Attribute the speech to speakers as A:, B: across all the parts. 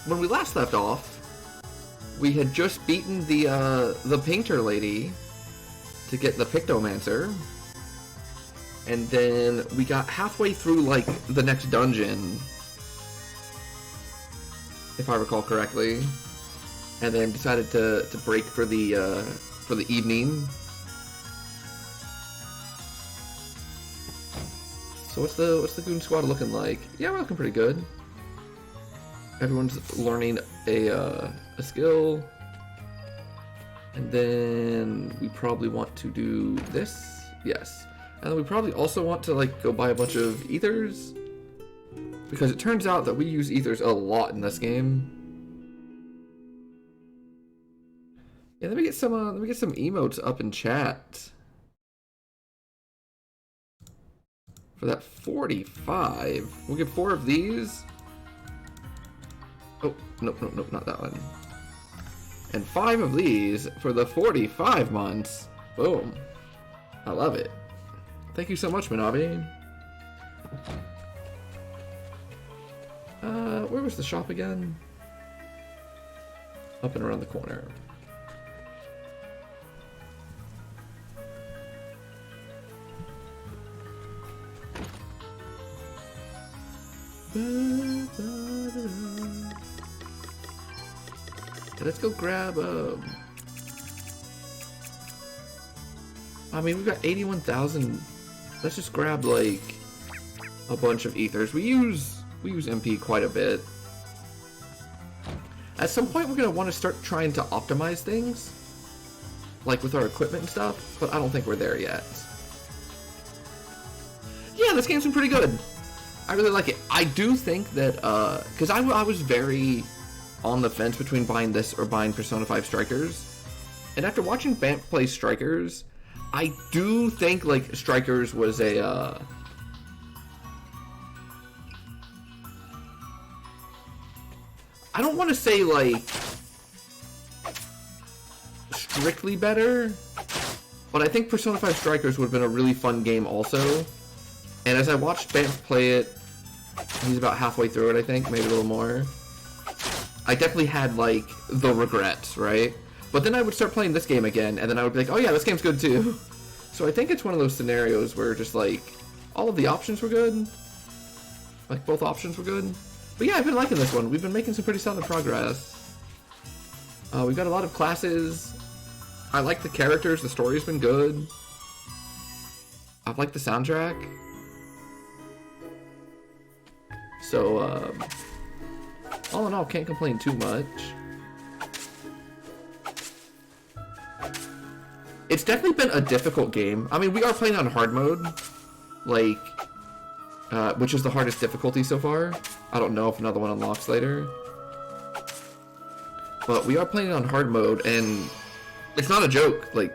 A: when we last left off, we had just beaten the painter lady to get the Pictomancer, and then we got halfway through like the next dungeon, if I recall correctly, and then decided to break for the evening. So what's the Goon Squad looking like? Yeah, we're looking pretty good. Everyone's learning a skill. And then we probably want to do this. Yes. And then we probably also want to like go buy a bunch of ethers, because it turns out that we use ethers a lot in this game. Yeah, let me get some emotes up in chat. For that 45, we'll get 4 of these. Oh, nope, not that one. And 5 of these for the 45 months. Boom. I love it. Thank you so much, Manabi. Where was the shop again? Up and around the corner. Let's go grab I mean, we've got 81,000. Let's just grab like a bunch of ethers. We use MP quite a bit. At some point, we're gonna want to start trying to optimize things, like with our equipment and stuff. But I don't think we're there yet. Yeah, this game's been pretty good. I really like it. I do think that because I was very on the fence between buying this or buying Persona 5 Strikers, and after watching Bamp play Strikers, I do think like Strikers was a I don't want to say like strictly better, but I think Persona 5 Strikers would have been a really fun game also. And as I watched Bamp play it, he's about halfway through it, I think, maybe a little more, I definitely had like the regrets, right? But then I would start playing this game again, and then I would be like, oh yeah, this game's good too. So I think it's one of those scenarios where just like all of the options were good, like both options were good. But yeah, I've been liking this one. We've been making some pretty solid progress. We've got a lot of classes. I like the characters. The story's been good. I've liked the soundtrack. So all in all, can't complain too much. It's definitely been a difficult game. I mean, we are playing on hard mode, like, which is the hardest difficulty so far. I don't know if another one unlocks later. But we are playing on hard mode, and it's not a joke. Like,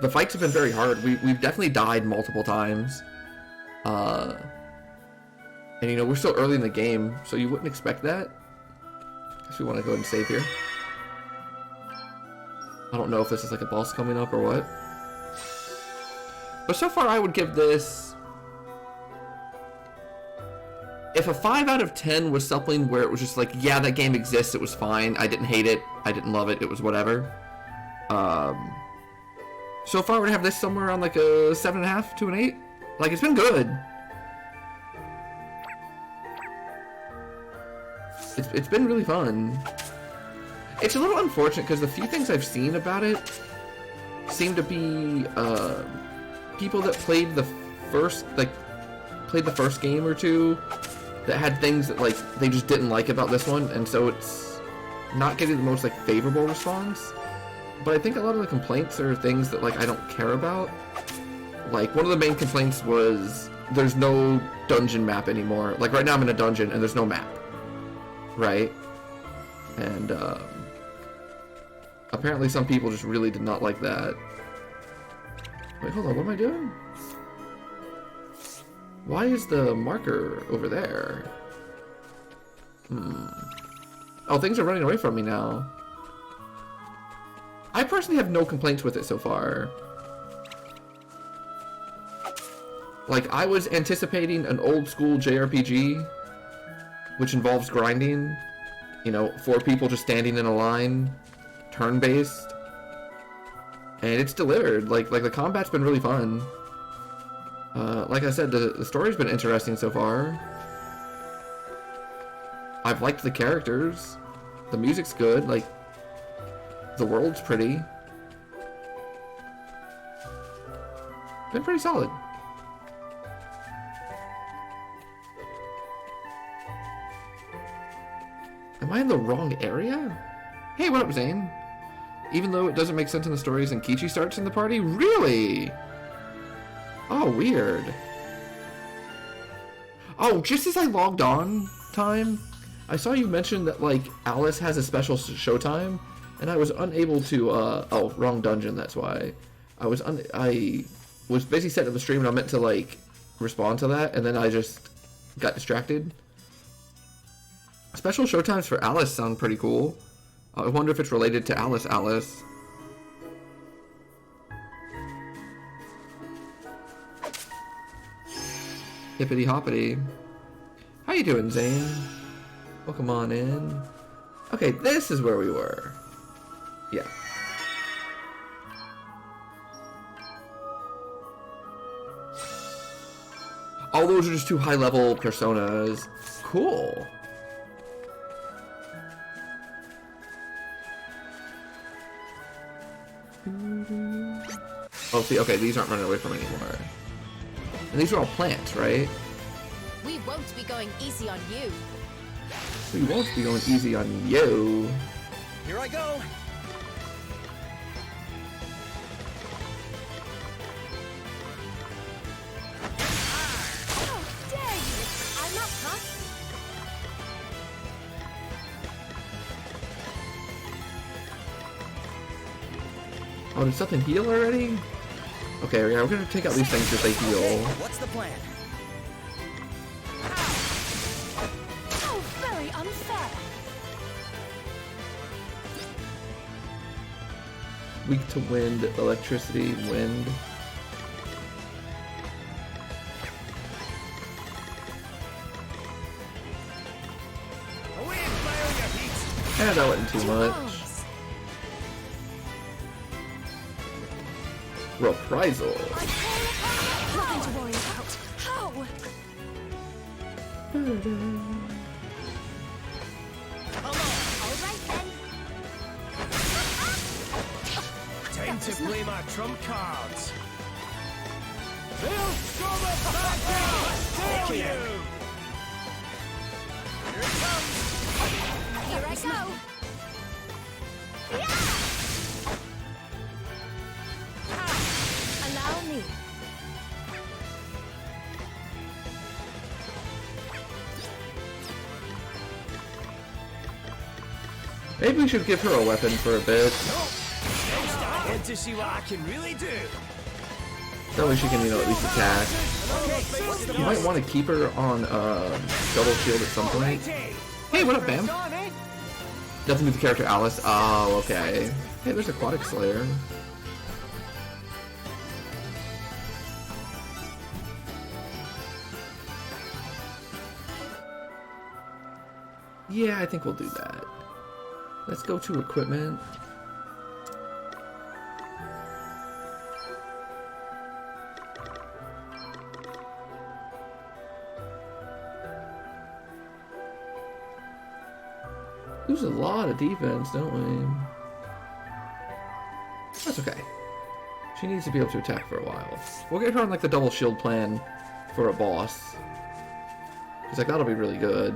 A: the fights have been very hard. We've definitely died multiple times. And, you know, we're still early in the game, so you wouldn't expect that. Guess we want to go ahead and save here. I don't know if this is like a boss coming up or what. But so far I would give this... If a 5 out of 10 was something where it was just like, yeah, that game exists, it was fine, I didn't hate it, I didn't love it, it was whatever. So far I would have this somewhere around like a 7.5 to an 8. Like, it's been good. It's been really fun. It's a little unfortunate because the few things I've seen about it seem to be people that played the first game or two that had things that like they just didn't like about this one, and so it's not getting the most like favorable response. But I think a lot of the complaints are things that like I don't care about. Like, one of the main complaints was there's no dungeon map anymore. Like, right now I'm in a dungeon and there's no map, right? And apparently some people just really did not like that. Wait, hold on, what am I doing? Why is the marker over there? Oh, things are running away from me now. I personally have no complaints with it so far. Like, I was anticipating an old school JRPG, which involves grinding, You know, 4 people just standing in a line, turn-based, and it's delivered. Like the combat's been really fun. Like I said, the story's been interesting so far. I've liked the characters. The music's good. Like, the world's pretty. Been pretty solid. Am I in the wrong area? Hey, what up, Zane? Even though it doesn't make sense in the stories and Kichi starts in the party? Really? Oh, weird. Oh, just as I logged on time, I saw you mention that, like, Alice has a special showtime, and I was unable to, oh, wrong dungeon, that's why. I was busy setting up the stream, and I meant to, like, respond to that, and then I just got distracted. Special showtimes for Alice sound pretty cool. I wonder if it's related to Alice. Hippity hoppity. How you doing, Zane? Welcome on in. Okay, this is where we were. Yeah. All those are just 2 high-level personas. Cool. Oh, see, okay, these aren't running away from anymore. And these are all plants, right?
B: We won't be going easy on you.
A: We won't be going easy on you.
C: Here I go.
B: How dare you! I'm up, huh?
A: Oh, did something heal already? Okay, yeah, we're gonna take out these things if they heal.
C: Okay, what's the plan?
B: How very unfair!
A: Weak to wind, electricity, wind.
C: Away, fire your heat.
A: Eh, that wasn't too much. Reprisal.
B: Nothing to worry about. How? All right then.
C: Time to play my trump cards. They'll come back to you. Here it comes.
B: Here I go. Yeah! Allow me.
A: Maybe we should give her a weapon for a bit.
C: I want to see what I can really do.
A: That way she can, you know, at least attack.
C: Okay,
A: You might want to keep her on double shield at some point. Hey, what up, Bam? Nothing with the character Alice. Oh, okay. Hey, there's Aquatic Slayer. Yeah, I think we'll do that. Let's go to equipment. Lose a lot of defense, don't we? That's okay. She needs to be able to attack for a while. We'll get her on like the double shield plan for a boss. Cause like that'll be really good.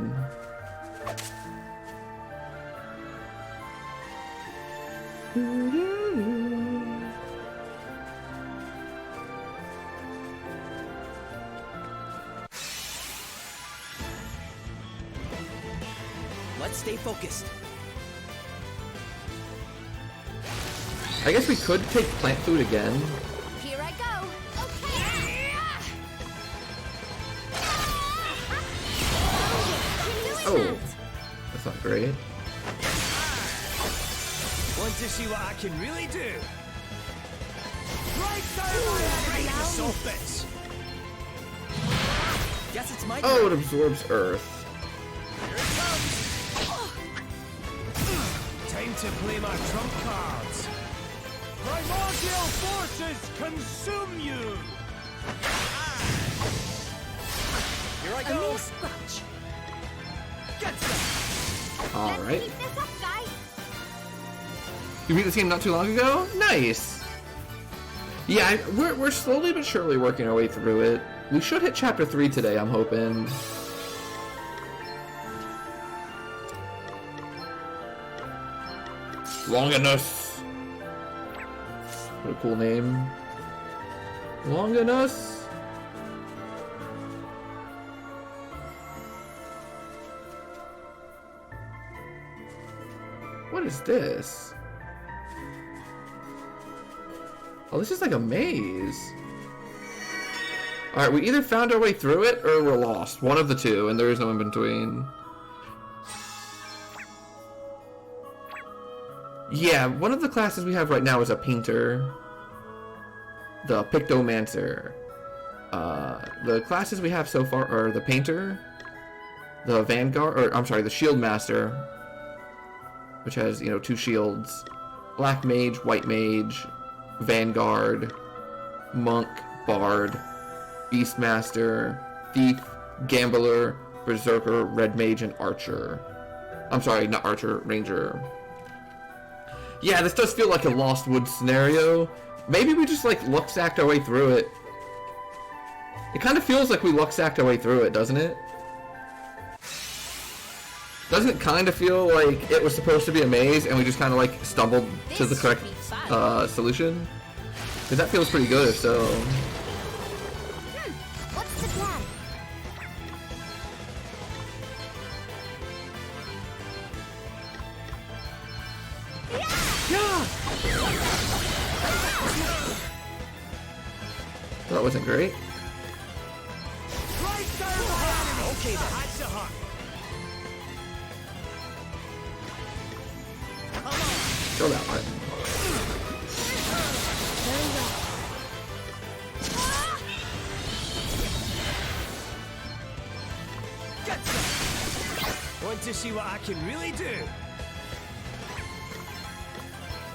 C: Let's stay focused.
A: I guess we could take plant food again.
B: Here I go. Okay.
A: Oh, that's not great.
C: Want to see what I can really do? Right there, right the soft bits. Guess it's my turn.
A: Oh, it absorbs earth.
C: Here it comes. Time to play my trump cards. Primordial forces consume you! Here I
B: A
C: go!
B: mere scratch.
A: All right.
B: Keep this up, guys.
A: You beat this game not too long ago? Nice. Yeah, we're slowly but surely working our way through it. We should hit chapter 3 today, I'm hoping. Longinus. What a cool name. Longinus. What is this? Oh, this is like a maze. Alright, we either found our way through it or we're lost. One of the two, and there is no in between. Yeah, one of the classes we have right now is a painter. The Pictomancer. The classes we have so far are the painter, the Vanguard, or I'm sorry, the Shield Master, which has, you know, 2 shields, Black Mage, White Mage, Vanguard, Monk, Bard, Beastmaster, Thief, Gambler, Berserker, Red Mage, and Archer. I'm sorry, not Archer, Ranger. Yeah, this does feel like a Lost Woods scenario. Maybe we just, like, luck-sacked our way through it. It kind of feels like we luck-sacked our way through it, doesn't it? Doesn't it kind of feel like it was supposed to be a maze and we just kind of, like, stumbled to the correct solution? Because that feels pretty good, if so.
B: What's the plan?
A: Yeah! That wasn't great.
C: Right down the heart! Okay then. That's the heart.
A: Kill that one.
B: Very well.
C: Want to see what I can really do?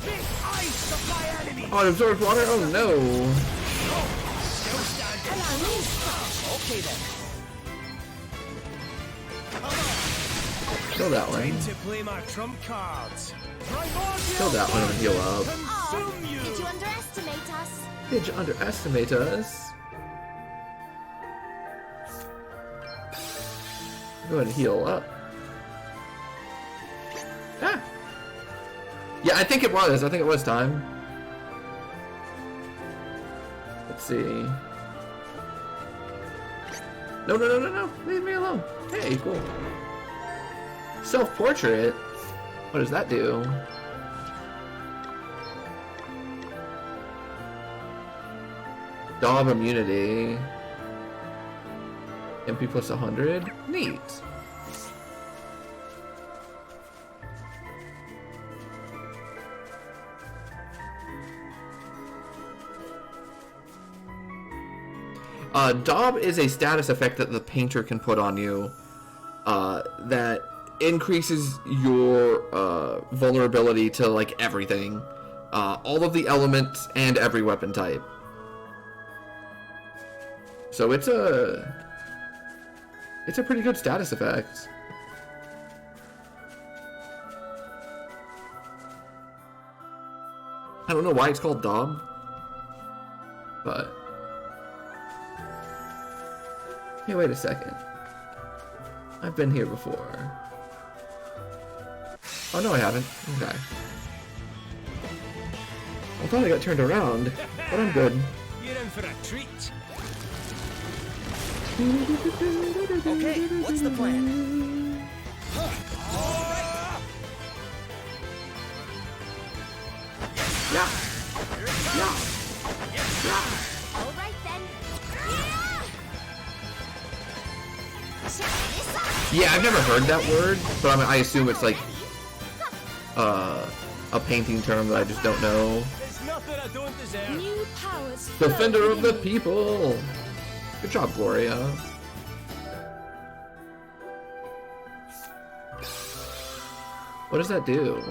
C: Make ice supply enemy!
A: Oh, it absorbs water? Oh no.
C: Still standing.
B: Allow me.
C: Okay then.
A: Kill that
C: Time
A: one.
C: to play my trump cards.
A: Kill that one and heal up.
B: Oh, did you underestimate us?
A: Did you underestimate us? Go ahead and heal up. Ah! Yeah, I think it was. I think it was time. Let's see. No, no, no, no, no. Leave me alone. Hey, cool. Self-portrait? What does that do? Daub immunity. MP plus 100. Neat. Daub is a status effect that the painter can put on you that increases your vulnerability to like everything, all of the elements and every weapon type. So it's a pretty good status effect. I don't know why it's called Daub, but hey, wait a second. I've been here before. Oh no, I haven't. Okay. I thought I got turned around, but I'm good.
C: You're in for a treat. Okay, what's the plan?
A: Yeah. Yeah. Yeah.
B: All right then. Check this out.
A: Yeah, I've never heard that word, but I assume it's like a painting term that I just don't know.
C: There's nothing I don't deserve.
B: New powers.
A: Defender of the
B: flow
A: people. Good job, Gloria. What does that do?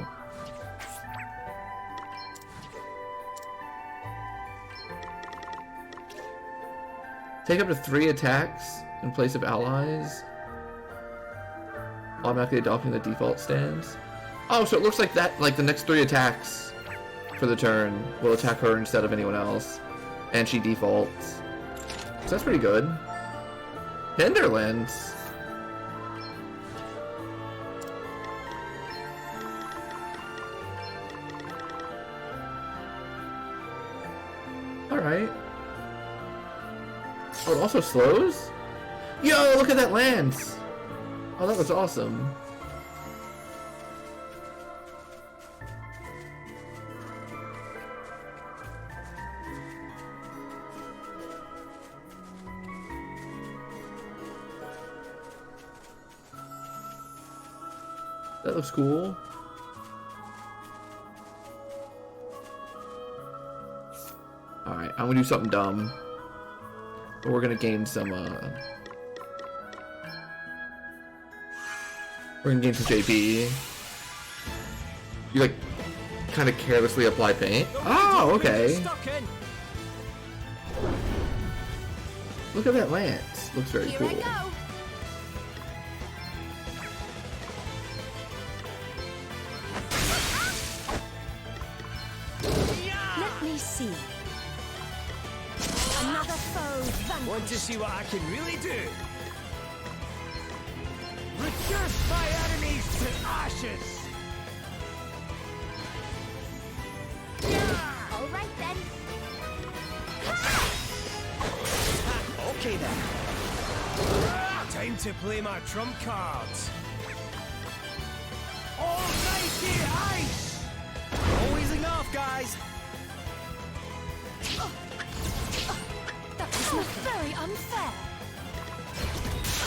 A: Take up to 3 attacks in place of allies. Automatically adopting the default stance. Oh, so it looks like that, like the next 3 attacks for the turn will attack her instead of anyone else. And she defaults. So that's pretty good. Hinterlands. Alright. Oh, it also slows? Yo, look at that lance! Oh, that was awesome. That looks cool. Alright, I'm gonna do something dumb. But we're gonna gain some, we're gonna gain some JP. You, like, kind of carelessly apply paint? Oh, okay. Look at that lance. Looks very cool.
B: Here I go. Let me see. Another foe vanquished.
C: Want to see what I can really do? Reduce my enemies to ashes!
B: All right then.
C: Okay then. Time to play my trump cards. Almighty ice! Always enough, guys.
B: That was very unfair.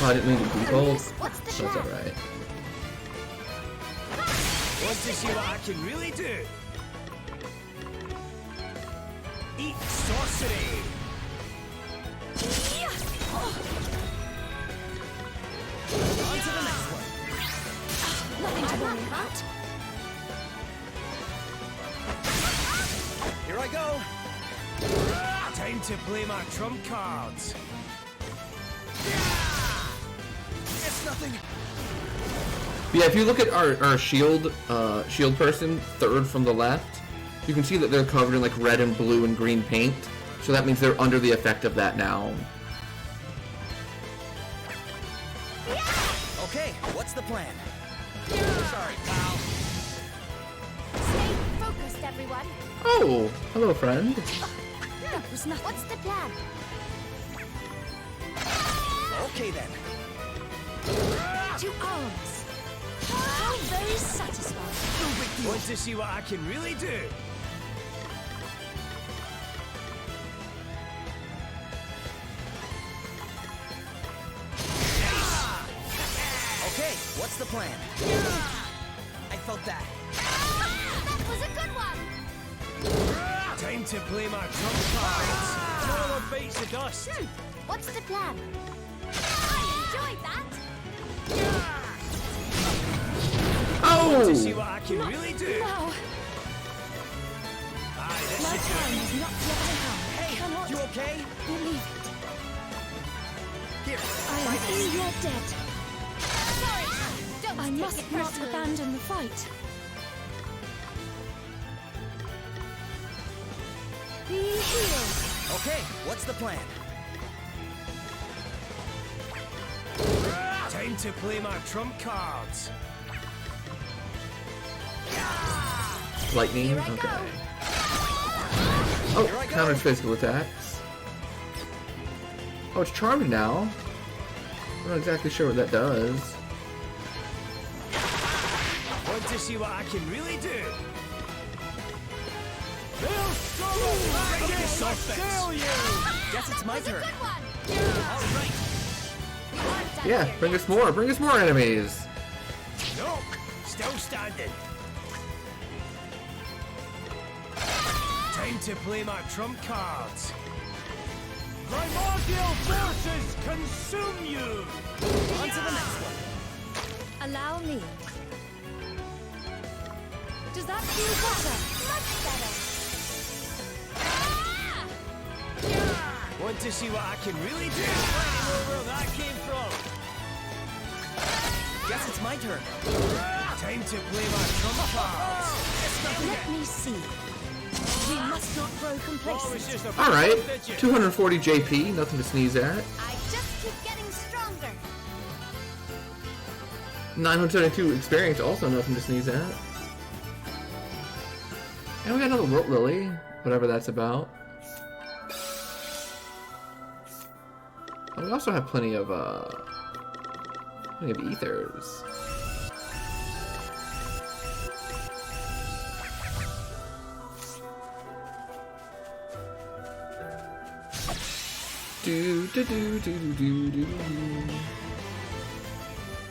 A: Oh, I didn't mean to default.
B: What's the
A: That's
B: plan?
A: alright.
C: Want to see what I can really do? Eat sorcery! On to the next one.
B: Nothing to worry about.
C: Here I go. Time to play my trump cards. It's nothing.
A: Yeah, if you look at our shield person, third from the left, you can see that they're covered in like red and blue and green paint. So that means they're under the effect of that now.
D: Okay, what's the plan? Sorry, pal.
B: Stay focused, everyone.
A: Oh, hello, friend.
B: That was nothing. What's the plan?
D: Okay then.
B: To arms. How very satisfying.
C: Want to see what I can really do?
D: Okay, what's the plan? I felt that.
B: That was a good one.
C: Time to play my trump cards. No one bites the dust.
B: What's the plan? I enjoyed that.
C: Want to see
A: Oh!
C: what I can really do?
B: No,
C: Aye, this
B: my
C: is
B: time is not yet come.
D: Hey,
B: Cannot
D: you okay?
B: believe it.
D: Here,
B: I am in your debt. Sorry. Don't
E: I
B: take
E: must
B: it
E: not
B: personally.
E: abandon the fight.
B: Be healed.
D: okay, what's the plan?
C: Time to play my trump cards.
A: Lightning?
B: Here I
A: Okay.
B: go.
A: Oh,
D: Here I go.
A: counters physical attacks. Oh, it's charming now. I'm not exactly sure what that does.
C: Want to see what I can really do?
D: Guess it's my
B: That was a
D: turn.
B: good one.
D: All right.
B: We aren't done
A: Yeah,
B: here
A: bring
B: yet.
A: us more. Bring us more enemies.
C: No, still standing. Time to play my trump cards. Primordial forces consume you!
D: On to the next one.
E: Allow me. Does that feel better?
B: Much better.
C: Want to see what I can really do? I know where that came from.
D: Guess it's my turn.
C: Time to play my trump cards.
E: Let me see. We must not grow
C: Oh, it's
E: complacent.
C: just a
A: Alright,
C: did you?
A: 240 JP, nothing to sneeze at.
B: I just keep getting stronger.
A: 972 experience, also nothing to sneeze at. And we got another Wilt Lily, whatever that's about. And we also have plenty of ethers. Do do do do do do do.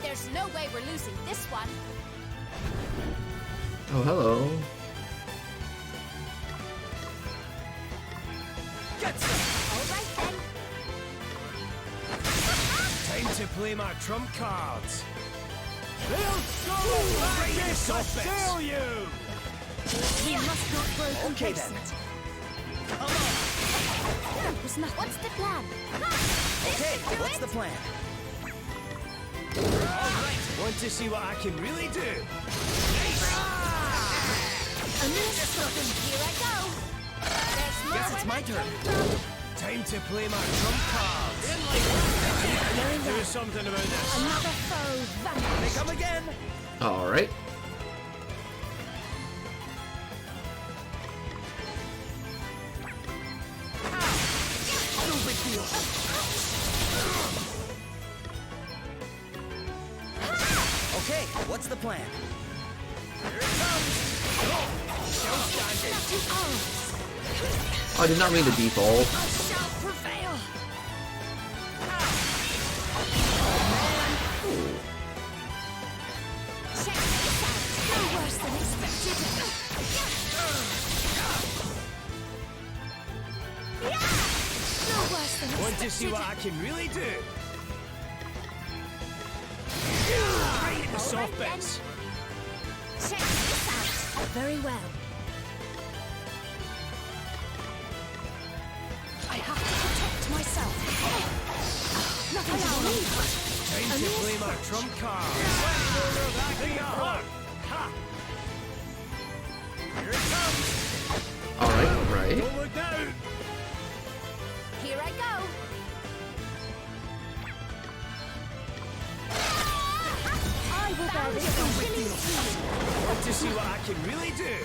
B: There's no way we're losing this one.
A: Oh, hello.
C: Get some.
B: All right then.
C: Time to play my trump cards. They'll go back
D: Raise
C: to
D: the soft bits.
C: sell you.
E: We must not grow
D: Okay, then.
E: complacent.
D: Come on.
E: That was nothing.
B: What's the plan?
D: Okay, what's the plan?
C: Alright, want to see what I can really do?
E: A mere something.
B: Here I go. There's more
D: Guess it's
B: where
D: my
B: that
D: turn.
B: came from.
C: Time to play my trump cards. Do something about this.
E: Another foe
D: They
E: vanished.
D: come again.
A: Alright.
D: No big deal. Okay, what's the plan?
C: Here it comes. Still standing.
E: To arms.
A: I did not mean to default.
E: I shall prevail.
B: Check this out.
E: No worse than expected. No worse than
C: Want to see
E: expected.
C: what I can really do? Right in the soft
B: then.
C: bits.
B: Check this out.
E: Very well. I have to protect myself. Nothing to worry.
C: Time to play my trump cards. That came from. Ha! Here it comes.
A: Alright, right.
C: Don't look down.
B: Here I go.
E: I will bear this completely.
C: Want to see what I can really do?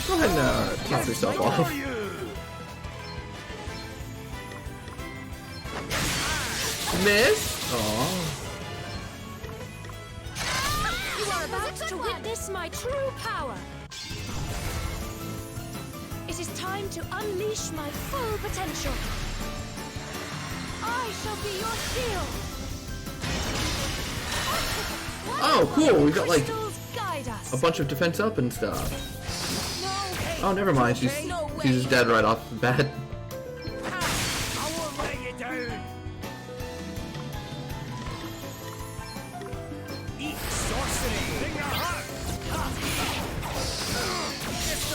A: Go ahead and top yourself
C: For
A: off.
C: you.
A: Miss? Aww.
E: You are about to witness my true power. It is time to unleash my full potential. I shall be your shield.
A: Oh, cool. We got like
E: Crystals guide us.
A: a bunch of defense up and stuff.
E: No.
A: Oh, never mind. She's just dead right off the bat.
C: I won't let you down. Eat sorcery. Finger hut.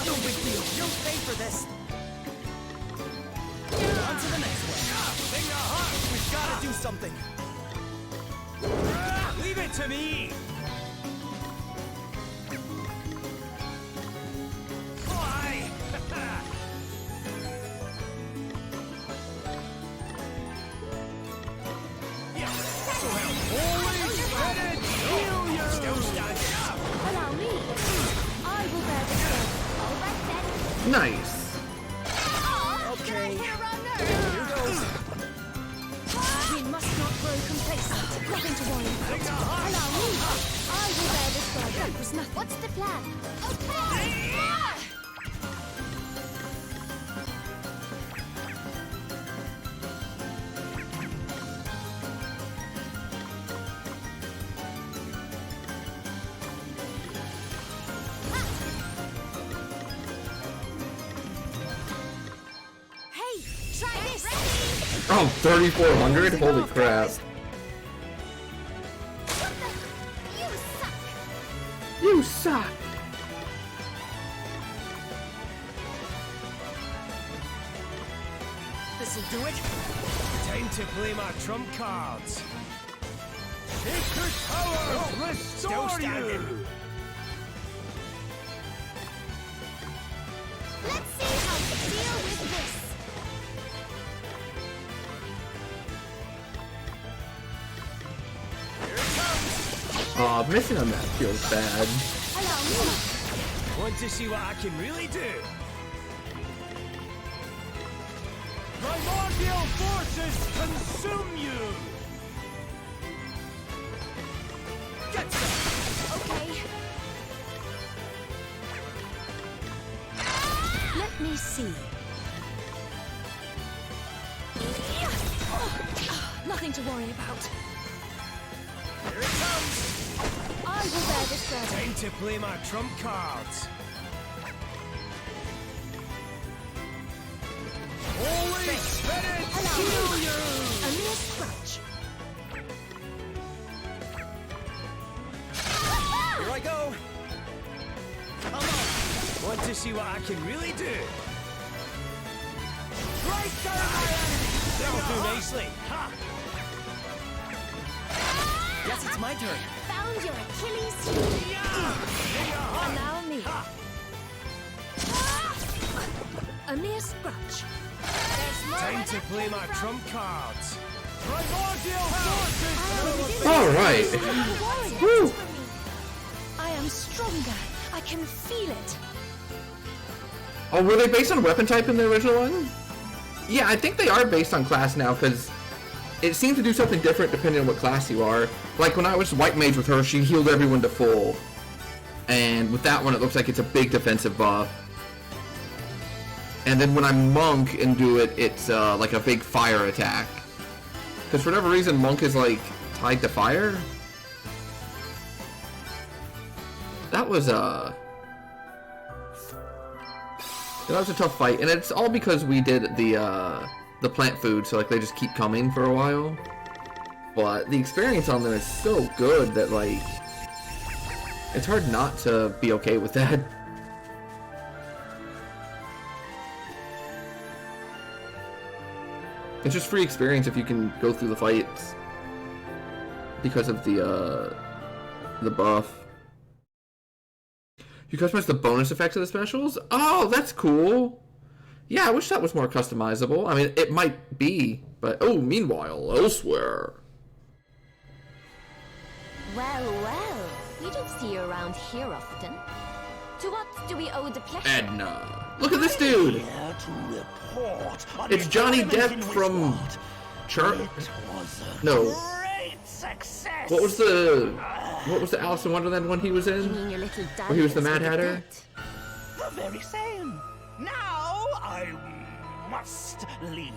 D: No big deal. You'll pay for this. On to the next one.
C: Finger hut.
D: We've got to do something.
C: Leave it to me. Fly. Yeah. So holy shredded. Heal you. Still standing up.
E: Allow me. I will bear this burden.
B: All right then.
A: Nice.
D: Okay.
B: Here on Earth.
D: Here goes.
E: We must not grow complacent. Nothing to worry about. Allow me. I will bear this burden. That was nothing.
B: What's the plan? Okay.
E: Hey, try this.
A: Oh, 3,400? Holy crap.
B: You suck.
A: You suck.
D: This'll do it.
C: Time to play my trump cards. Sacred power, restore
D: standing.
C: you!
E: Let's see how to deal with this.
A: Aw, missing on that feels bad.
E: Allow me.
C: Want to see what I can really do? Primordial forces consume you!
D: Get some.
E: Okay. Let me see. Nothing to worry about.
C: Here it comes!
E: I will bear this burden.
C: Time to play my trump cards. Holy Spirit,
E: Allow
C: heal
E: me.
C: you!
E: A mere scratch.
D: Here I go. Come on.
C: Want to see what I can really do? Right down my enemy! That'll do nicely. Ha!
D: Guess it's my turn.
E: Found your Achilles heel. Allow me. A mere scratch. There's more
C: Time
E: where
C: to
E: that
C: play
E: came
C: my
E: from.
C: trump cards. Primordial forces!
A: All right.
E: The warrior
A: Woo.
E: is for me. I am stronger. I can feel it.
A: Oh, were they based on weapon type in the original one? Yeah, I think they are based on class now, because it seems to do something different depending on what class you are. Like when I was White Mage with her, she healed everyone to full. And with that one, it looks like it's a big defensive buff. And then when I'm Monk and do it, it's like a big fire attack. Because for whatever reason, Monk is like tied to fire. That was that was a tough fight, and it's all because we did the plant food, so like they just keep coming for a while. But the experience on them is so good that like it's hard not to be okay with that. It's just free experience if you can go through the fights because of the buff. You customize the bonus effects of the specials? Oh, that's cool. Yeah, I wish that was more customizable. I mean, it might be, but oh, meanwhile, elsewhere.
B: Well, well. We don't see you around here often. To what do we owe the pleasure?
A: Edna. Look at this dude.
F: Here to report on
A: It's
F: the
A: Johnny
F: tournament
A: Depp
F: in
A: from
F: Wizard.
A: Char.
F: It was a
A: No.
F: great success.
A: What was the Alice in Wonderland one he was
B: You
A: in?
B: mean your little
A: Where he was the Mad
B: dalliance with
A: Hatter?
B: that?
F: The very same. Now I must leave.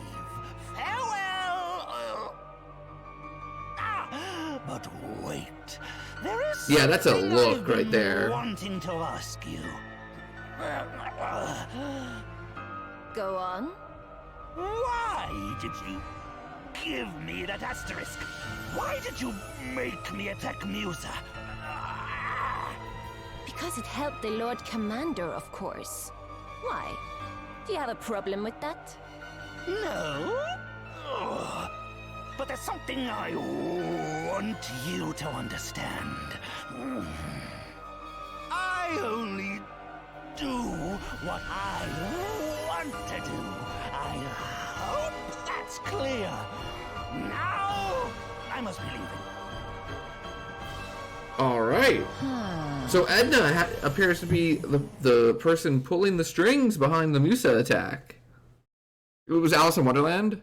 F: Farewell. But wait. There is
A: Yeah, that's a
F: something
A: look
F: I've
A: right
F: been
A: there.
F: wanting to ask you.
B: Go on.
F: Why did you give me that asterisk? Why did you make me attack Musa?
B: Because it helped the Lord Commander, of course. Why? Do you have a problem with that?
F: No. Ugh. But there's something I want you to understand. I only do what I want to do. I hope that's clear. Now I must be leaving.
A: All right. So Edna appears to be the person pulling the strings behind the Musa attack. It was Alice in Wonderland?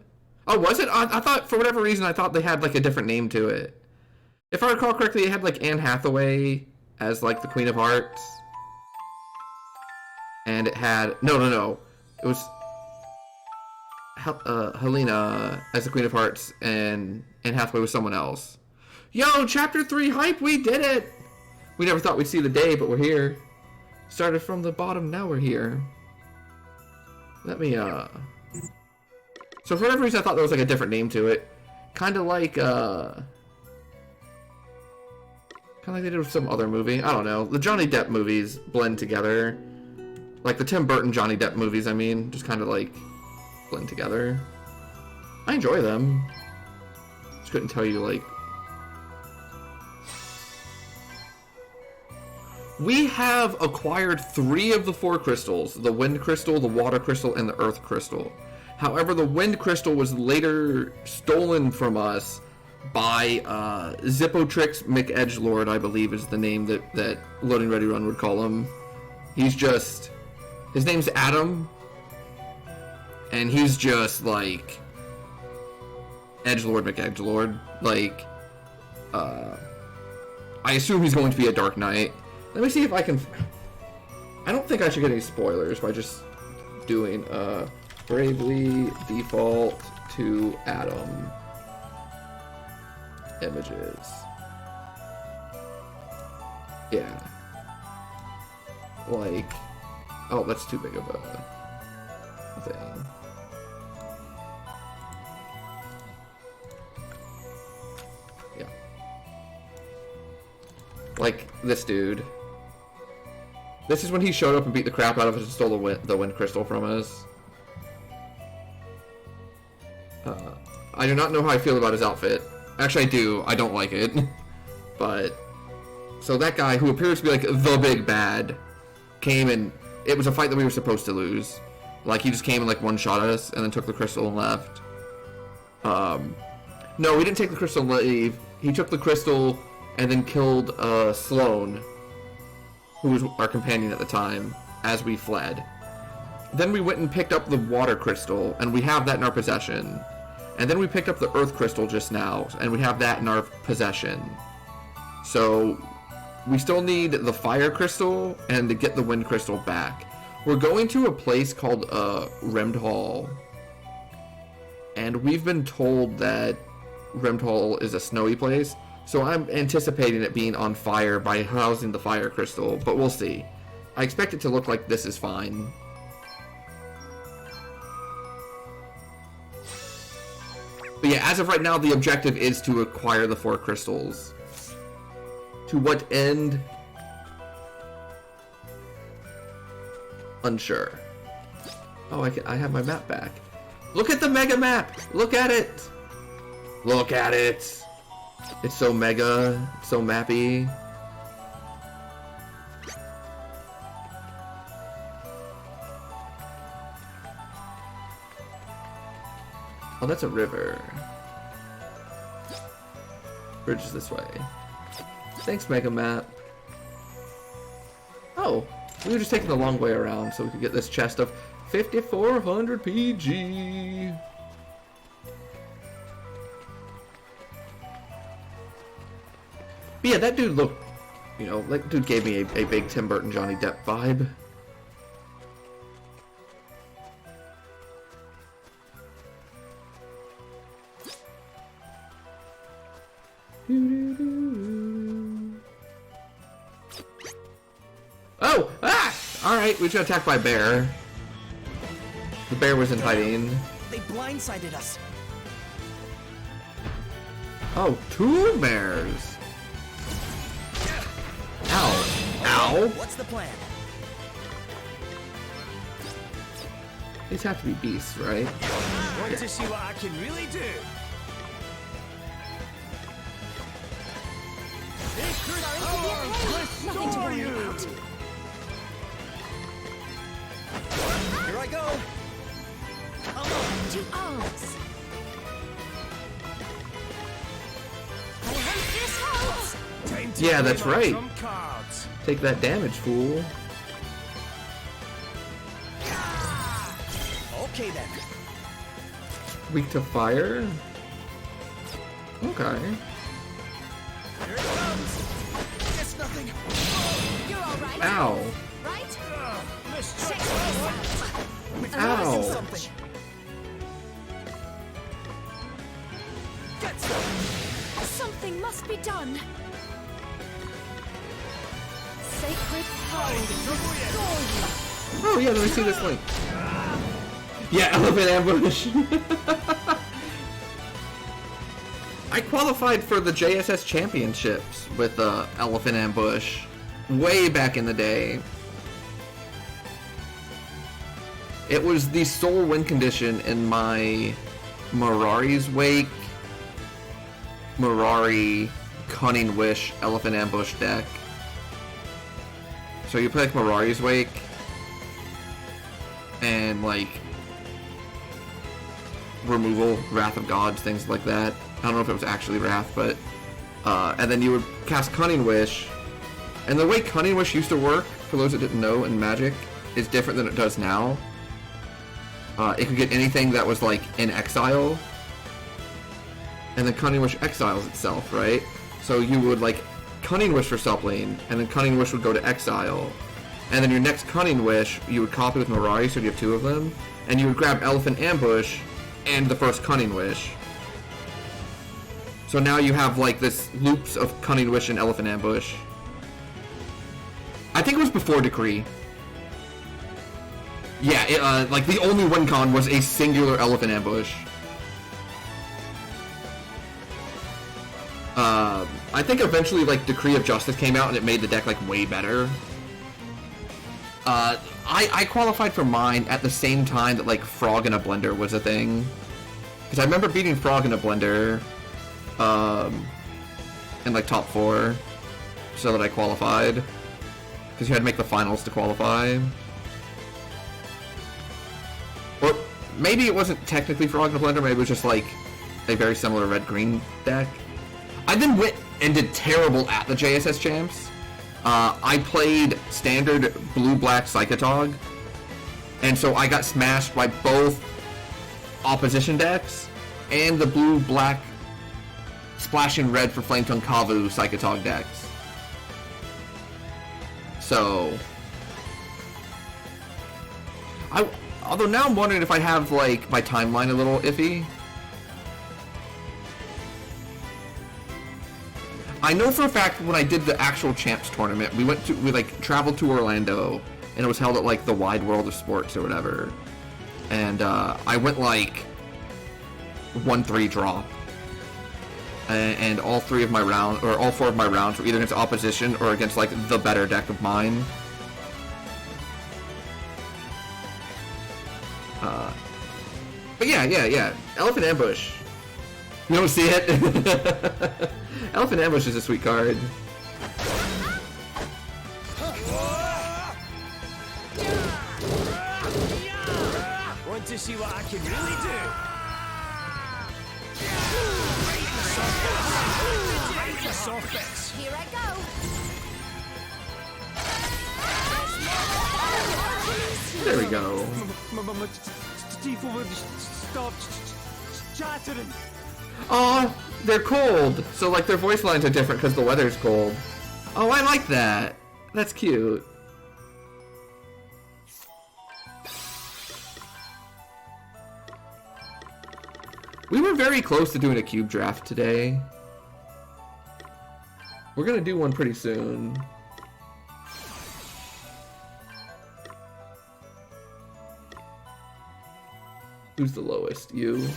A: Oh, was it? I thought, for whatever reason, I thought they had, like, a different name to it. If I recall correctly, it had, like, Anne Hathaway as, like, the Queen of Hearts. And it had... No. It was... Helena as the Queen of Hearts, and Anne Hathaway was someone else. Yo, Chapter 3 hype! We did it! We never thought we'd see the day, but we're here. Started from the bottom, now we're here. Let me, So for whatever reason, I thought there was like a different name to it, kind of like they did with some other movie. I don't know. The Johnny Depp movies blend together, like the Tim Burton Johnny Depp movies. I mean, just kind of like blend together. I enjoy them. Just couldn't tell you, like... We have acquired 3 of the 4 crystals. The Wind Crystal, the Water Crystal, and the Earth Crystal. However, the Wind Crystal was later stolen from us by Zippotrix McEdgelord, I believe is the name that Loading Ready Run would call him. He's just... His name's Adam. And he's just, like... Edgelord McEdgelord. Like... I assume he's going to be a Dark Knight. Let me see if I can... I don't think I should get any spoilers by just doing, Bravely default to Adam. Images. Yeah. Like... Oh, that's too big of a thing. Yeah. Like, this dude. This is when he showed up and beat the crap out of us and stole the wind crystal from us. I do not know how I feel about his outfit. Actually, I do. I don't like it. But... So that guy, who appears to be like the big bad, came and... It was a fight that we were supposed to lose. Like, he just came and like one-shot us and then took the crystal and left. No, we didn't take the crystal and leave. He took the crystal and then killed Sloane, who was our companion at the time, as we fled. Then we went and picked up the water crystal, and we have that in our possession. And then we picked up the earth crystal just now, and we have that in our possession. So, we still need the fire crystal and to get the wind crystal back. We're going to a place called Remdhall. And we've been told that Remdhall is a snowy place. So I'm anticipating it being on fire by housing the fire crystal, but we'll see. I expect it to look like this is fine. But yeah, as of right now, the objective is to acquire the 4 crystals. To what end? Unsure. Oh, I have my map back. Look at the mega map! Look at it! Look at it! It's so mega, it's so mappy. Oh, that's a river. Bridge is this way. Thanks, Mega Map. Oh, we were just taking the long way around so we could get this chest of 5400 PG. But yeah, that dude looked, you know, that dude gave me a big Tim Burton, Johnny Depp vibe. Oh! Ah! Alright, we just got attacked by a bear. The bear was in hiding.
D: They blindsided us.
A: Oh, 2 bears! Ow. Ow!
D: What's the plan?
A: These have to be beasts, right?
C: Want to see what I can really do?
E: Nothing to worry about.
D: Here I go.
E: To arms. I hope this helps.
C: Time to
A: Yeah, that's
C: play my
A: right.
C: trump cards.
A: Take that damage, fool.
D: Okay then.
A: Weak to fire? Okay.
D: Here it comes. It's nothing.
E: You're all right.
A: Ow.
E: Right?
C: Let's
E: Check
C: check
E: this out.
A: Ow.
D: Something. Get some.
E: Something must be done. Sacred power.
A: Oh yeah, let me see this link. Yeah, elephant ambush. I qualified for the JSS championships with elephant ambush way back in the day. It was the sole win condition in my Mirari's Wake, Mirari, Cunning Wish, Elephant Ambush deck. So you play like Mirari's Wake, and like removal, Wrath of Gods, things like that. I don't know if it was actually Wrath, but and then you would cast Cunning Wish, and the way Cunning Wish used to work, for those that didn't know, in Magic, is different than it does now. It could get anything that was like in exile, and then Cunning Wish exiles itself, right? So you would like Cunning Wish for Suppling, and then Cunning Wish would go to exile, and then your next Cunning Wish you would copy with Mirari, so you have two of them, and you would grab Elephant Ambush and the first Cunning Wish. So now you have like this loops of Cunning Wish and Elephant Ambush. I think it was before Decree. Yeah, like the only win con was a singular Elephant Ambush. I think eventually like Decree of Justice came out and it made the deck like way better. I qualified for mine at the same time that like Frog in a Blender was a thing. Because I remember beating Frog in a Blender in like top 4 so that I qualified. Because you had to make the finals to qualify. Or maybe it wasn't technically Frog in a Blender, maybe it was just like a very similar red-green deck. I then went and did terrible at the JSS Champs. I played standard blue-black Psychotog, and so I got smashed by both opposition decks and the blue-black splashing red for Flametongue Kavu Psychotog decks. So, although now I'm wondering if I have like my timeline a little iffy. I know for a fact when I did the actual Champs tournament, we like traveled to Orlando, and it was held at like the Wide World of Sports or whatever. And I went like 1-3 draw. And all 3 of my rounds, or all 4 of my rounds, were either against opposition or against like the better deck of mine. But yeah. Elephant Ambush. You don't see it? Elephant Ambush is a sweet card.
C: Want to see what I can really do? Soft bits.
E: Here I go.
A: There we go.
C: My teeth will stop chattering.
A: Oh, they're cold. So like their voice lines are different because the weather's cold. Oh, I like that. That's cute. We were very close to doing a cube draft today. We're gonna do one pretty soon. Who's the lowest? You?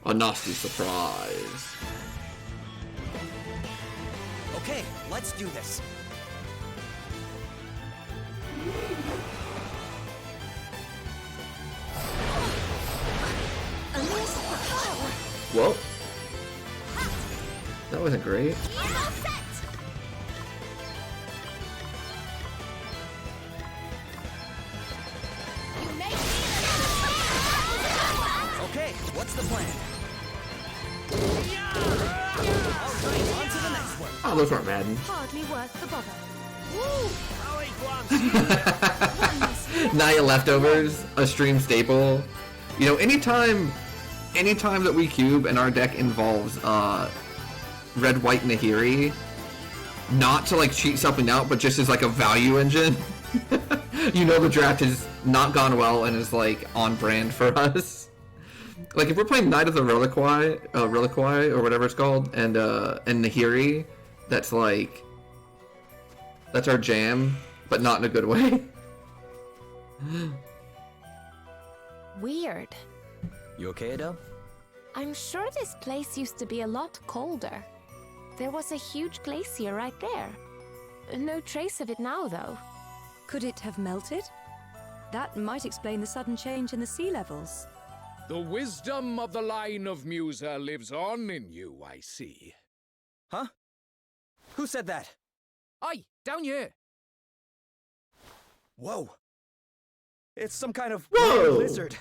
A: A nasty surprise.
D: Okay, let's do this.
A: Whoa. That wasn't great.
D: Okay, what's the plan? Alright, on to the next one.
A: Oh, those weren't Madden.
E: Hardly worth the bother.
A: Naya Leftovers, a stream staple. You know, anytime that we cube and our deck involves red, white, Nahiri, not to like cheat something out, but just as like a value engine, you know the draft has not gone well and is like on brand for us. Like if we're playing Knight of the Reliquary, or whatever it's called, and Nahiri, that's our jam, but not in a good way.
B: Weird.
D: You okay, Adele?
B: I'm sure this place used to be a lot colder. There was a huge glacier right there. No trace of it now, though.
G: Could it have melted? That might explain the sudden change in the sea levels.
C: The wisdom of the line of Musa lives on in you, I see.
H: Huh? Who said that?
D: Oi, down here.
H: Whoa. It's some kind of
A: Whoa!
H: lizard.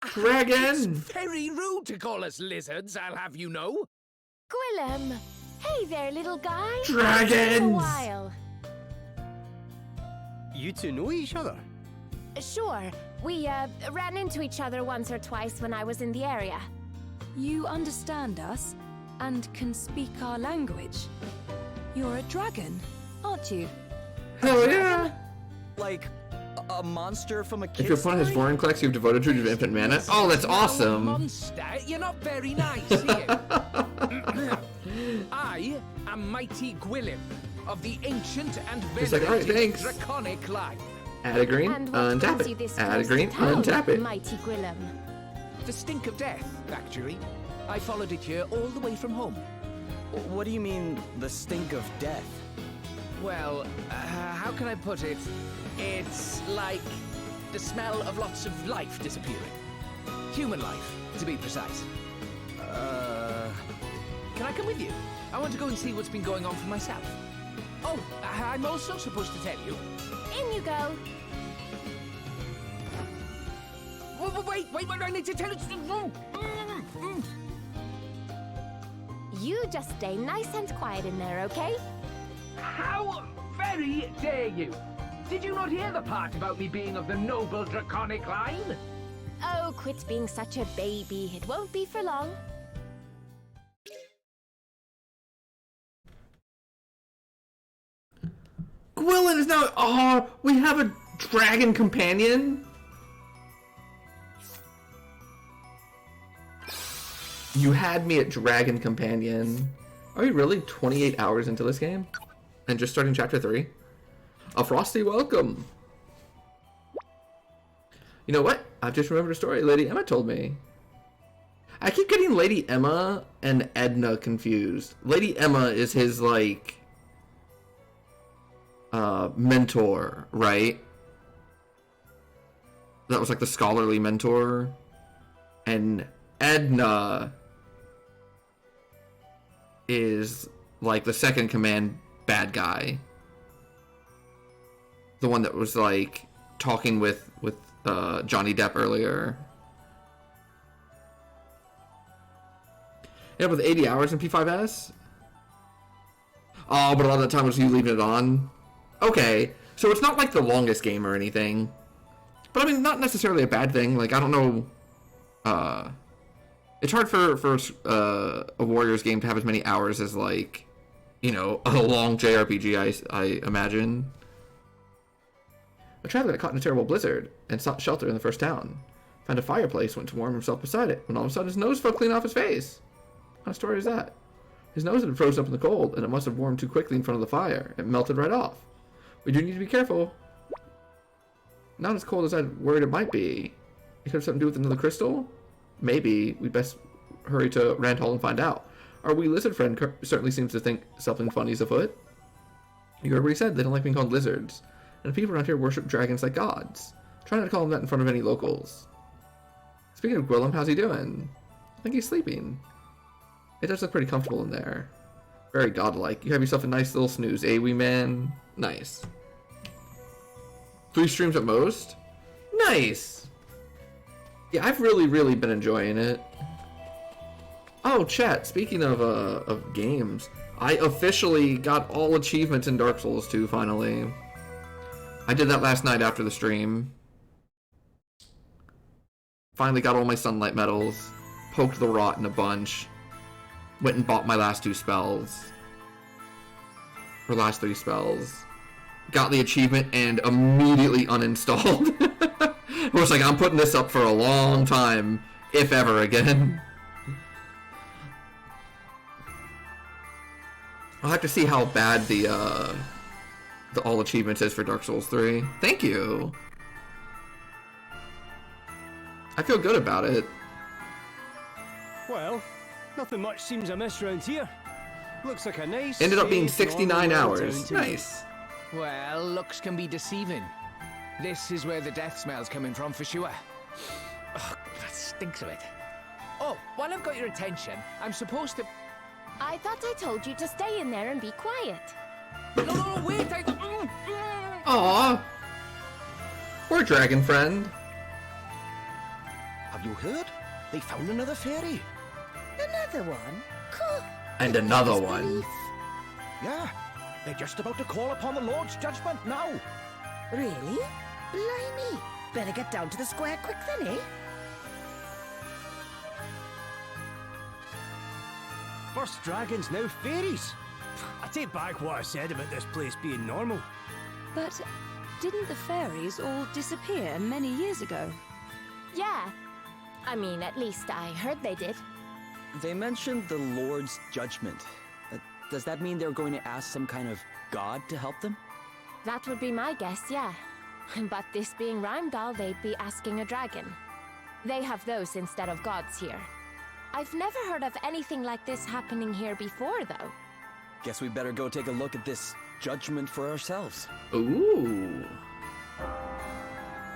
A: Dragon!
D: Very rude to call us lizards, I'll have you know.
B: Gwillem! Hey there, little guy!
A: Dragons!
B: It's been a while.
H: You two know each other?
B: Sure. We, ran into each other once or twice when I was in the area.
G: You understand us and can speak our language. You're a dragon, aren't you?
A: Hell yeah!
H: Like a monster from a kid's
A: If your opponent has
H: story?
A: Vorin collects, you've devoted to infinite mana. Oh, that's awesome!
D: Monster, you're not very nice, here. I am Mighty Gwillem of the ancient and
A: He's like, "Alright,
D: venerated
A: thanks."
D: draconic line.
A: Add a green,
B: And what
A: untap
B: brings you
A: it.
B: this
A: Add a
B: close to
A: green,
B: town,
A: untap it.
B: Mighty Gwillem?
D: The stink of death, actually. I followed it here all the way from home.
H: What do you mean, the stink of death?
D: Well, how can I put it? It's like the smell of lots of life disappearing. Human life, to be precise. Can I come with you? I want to go and see what's been going on for myself. Oh, I'm also supposed to tell you.
B: In you go.
D: Wait, I need to tell you.
B: You just stay nice and quiet in there, okay?
I: How very dare you! Did you not hear the part about me being of the noble draconic line?
B: Oh, quit being such a baby. It won't be for long.
A: Gwillem is now. Oh, we have a dragon companion. You had me at dragon companion. Are you really 28 hours into this game? And just starting chapter 3? A frosty welcome. You know what? I've just remembered a story Lady Emma told me. I keep getting Lady Emma and Edna confused. Lady Emma is his, like, mentor, right? That was like the scholarly mentor. And Edna is like the second command bad guy. The one that was like talking with Johnny Depp earlier. Yeah, with 80 hours in P5S? Oh, but a lot of the time was you leaving it on? Okay, so it's not like the longest game or anything. But I mean, not necessarily a bad thing. Like, I don't know. It's hard for a Warriors game to have as many hours as, like, you know, a long JRPG, I imagine. A traveler got caught in a terrible blizzard and sought shelter in the first town. Found a fireplace, went to warm himself beside it, when all of a sudden his nose fell clean off his face. What kind of story is that? His nose had frozen up in the cold, and it must have warmed too quickly in front of the fire. It melted right off. We do need to be careful. Not as cold as I'd worried it might be. It could have something to do with another crystal? Maybe. We'd best hurry to Rand Hall and find out. Our wee lizard friend certainly seems to think something funny is afoot. You heard what he said. They don't like being called lizards. And the people around here worship dragons like gods. Try not to call him that in front of any locals. Speaking of Gwillem, how's he doing? I think he's sleeping. It does look pretty comfortable in there. Very godlike. You have yourself a nice little snooze, eh, wee man? Nice. 3 streams at most? Nice! Yeah, I've really been enjoying it. Oh, chat, speaking of games, I officially got all achievements in Dark Souls 2, finally. I did that last night after the stream. Finally got all my sunlight medals, poked the rotten a bunch, went and bought my last 2 spells. Or last 3 spells. Got the achievement and immediately uninstalled. I was like, I'm putting this up for a long time, if ever again. I'll have to see how bad the all achievements is for Dark Souls 3. Thank you. I feel good about it.
C: Well, nothing much seems amiss round here. Looks like a nice.
A: Ended up being
C: safe,
A: 69
C: normal little
A: hours.
C: town to me.
A: Nice.
D: Well, looks can be deceiving. This is where the death smell's coming from for sure. Ugh, that stinks of it. Oh, while I've got your attention, I'm supposed to...
E: I thought I told you to stay in there and be quiet.
D: No, wait, I...
A: Aww. Poor dragon friend.
F: Have you heard? They found another fairy.
E: Another one?
A: And another one.
F: Yeah, they're just about to call upon the Lord's judgment now.
E: Really? Blimey. Better get down to the square quick then, eh?
C: First dragons, now fairies. I take back what I said about this place being normal.
G: But didn't the fairies all disappear many years ago?
E: Yeah. I mean, at least I heard they did.
H: They mentioned the Lord's judgment. Does that mean they're going to ask some kind of god to help them?
E: That would be my guess, yeah. But this being Rheimdall, they'd be asking a dragon. They have those instead of gods here. I've never heard of anything like this happening here before, though.
H: Guess we better go take a look at this judgment for ourselves.
A: Ooh.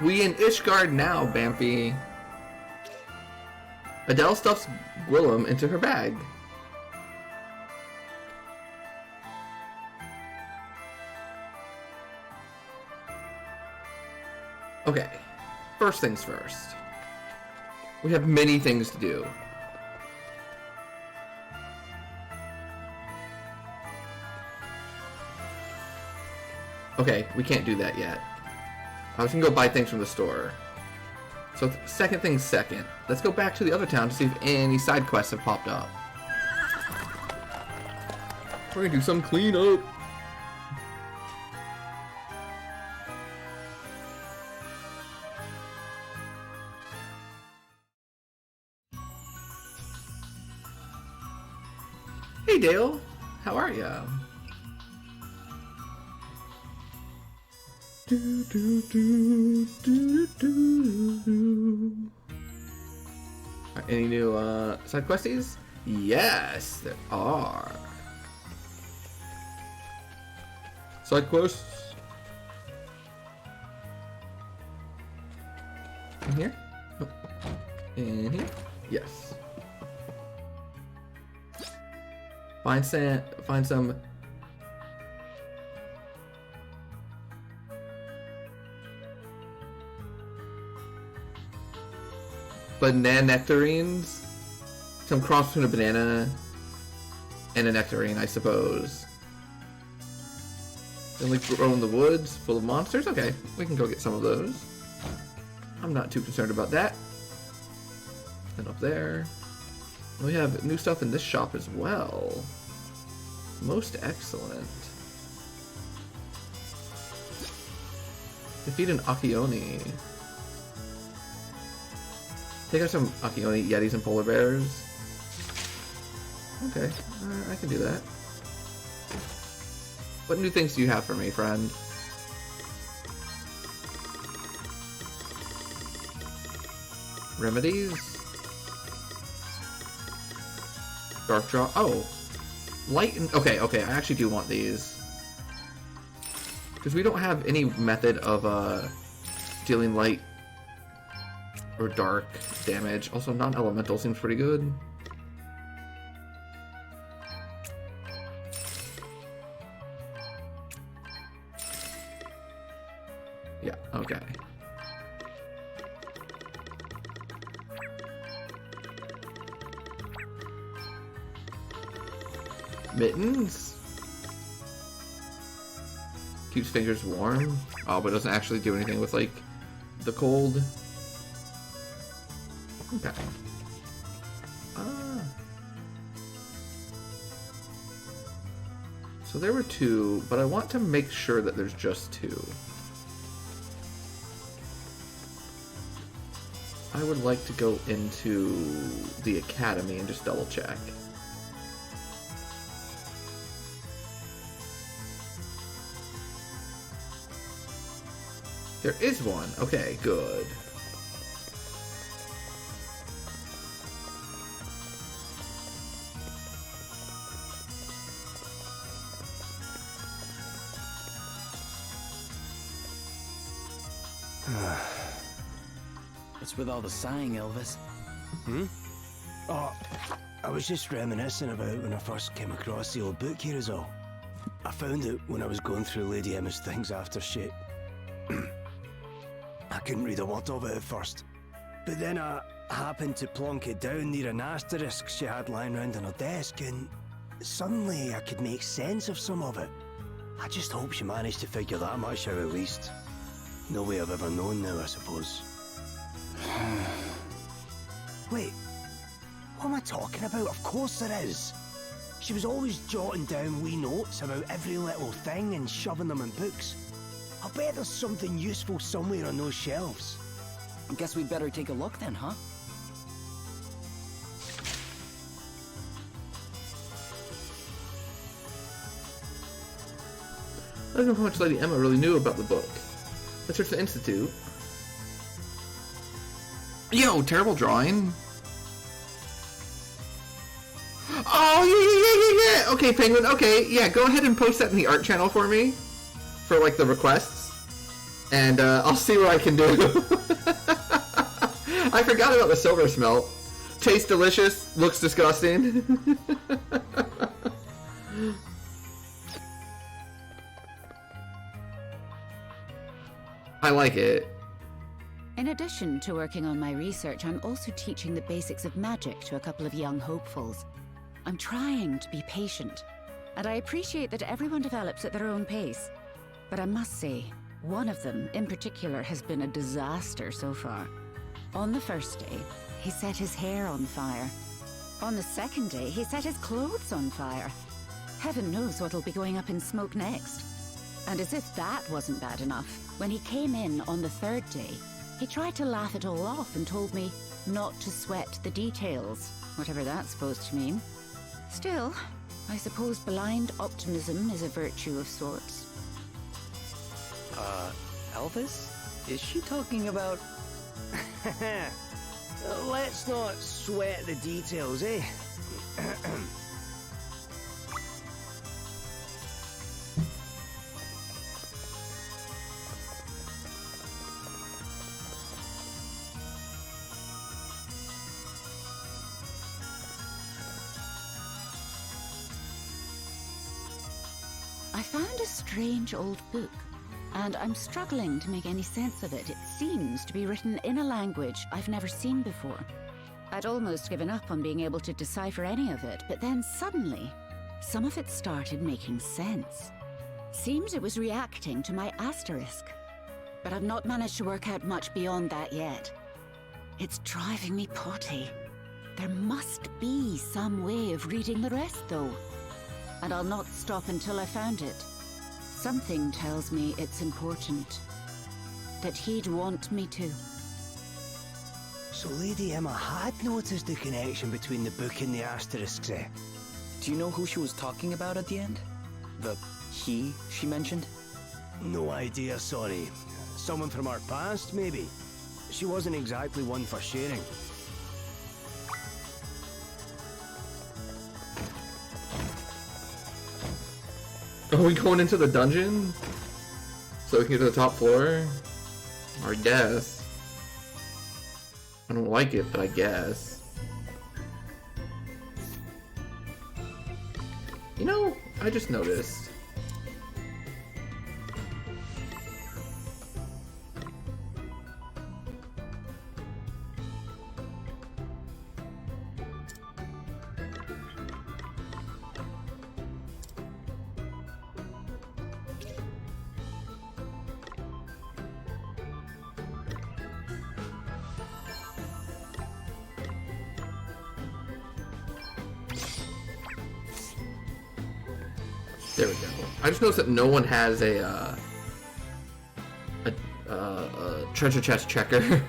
A: We in Ishgard now, Bampy. Adele stuffs Gwillem into her bag. Okay, first things first. We have many things to do. Okay, we can't do that yet. I was gonna go buy things from the store. So second thing second, let's go back to the other town to see if any side quests have popped up. We're gonna do some cleanup. Hey Dale, how are ya? Any new side questies? Yes, there are. Side quests. In here? Oh. In here? Yes. Find some banana nectarines. Some cross between a banana and a nectarine, I suppose. They only grow in the woods full of monsters? Okay, we can go get some of those. I'm not too concerned about that. And up there. We have new stuff in this shop as well. Most excellent. Defeat an Akioni. Take out some Akioni, Yetis, and Polar Bears. Okay, I can do that. What new things do you have for me, friend? Remedies? Dark draw. Oh, light and okay. I actually do want these because we don't have any method of dealing light or dark damage. Also, non-elemental seems pretty good. Yeah. Okay. Mittens? Keeps fingers warm. Oh, but doesn't actually do anything with, like, the cold. Okay. So there were two, but I want to make sure that there's just two. I would like to go into the academy and just double check. There is one. Okay, good.
H: What's with all the sighing, Elvis?
J: Oh, I was just reminiscing about when I first came across the old book here is all. I found it when I was going through Lady Emma's things after she... I couldn't read a word of it at first. But then I happened to plonk it down near an asterisk she had lying around on her desk, and suddenly I could make sense of some of it. I just hope she managed to figure that much out at least. No way I've ever known now, I suppose. Wait, what am I talking about? Of course there is. She was always jotting down wee notes about every little thing and shoving them in books. I'll bet there's something useful somewhere on those shelves.
H: I guess we'd better take a look then, huh?
A: I don't know how much Lady Emma really knew about the book. Let's search the Institute. Yo, terrible drawing. Oh, yeah. Okay, Penguin, okay, yeah, go ahead and post that in the art channel for me. For, like, the requests. And, I'll see what I can do. I forgot about the silver smelt. Tastes delicious, looks disgusting. I like it.
K: In addition to working on my research, I'm also teaching the basics of magic to a couple of young hopefuls. I'm trying to be patient, and I appreciate that everyone develops at their own pace. But I must say, one of them in particular has been a disaster so far. On the first day, he set his hair on fire. On the second day, he set his clothes on fire. Heaven knows what'll be going up in smoke next. And as if that wasn't bad enough, when he came in on the third day, he tried to laugh it all off and told me not to sweat the details, whatever that's supposed to mean. Still, I suppose blind optimism is a virtue of sorts.
H: Elvis? Is she talking about...
J: Let's not sweat the details, eh?
K: I found a strange old book, and I'm struggling to make any sense of it. It seems to be written in a language I've never seen before. I'd almost given up on being able to decipher any of it, but then suddenly, some of it started making sense. Seems it was reacting to my asterisk, but I've not managed to work out much beyond that yet. It's driving me potty. There must be some way of reading the rest, though. And I'll not stop until I found it. Something tells me it's important. That he'd want me to.
J: So Lady Emma had noticed the connection between the book and the asterisks, eh?
H: Do you know who she was talking about at the end? The he she mentioned?
J: No idea, sorry. Someone from our past, maybe? She wasn't exactly one for sharing.
A: Are we going into the dungeon? So we can get to the top floor? Or I guess. I don't like it, but I guess. You know, I just noticed. There we go. I just noticed that no one has a treasure chest checker.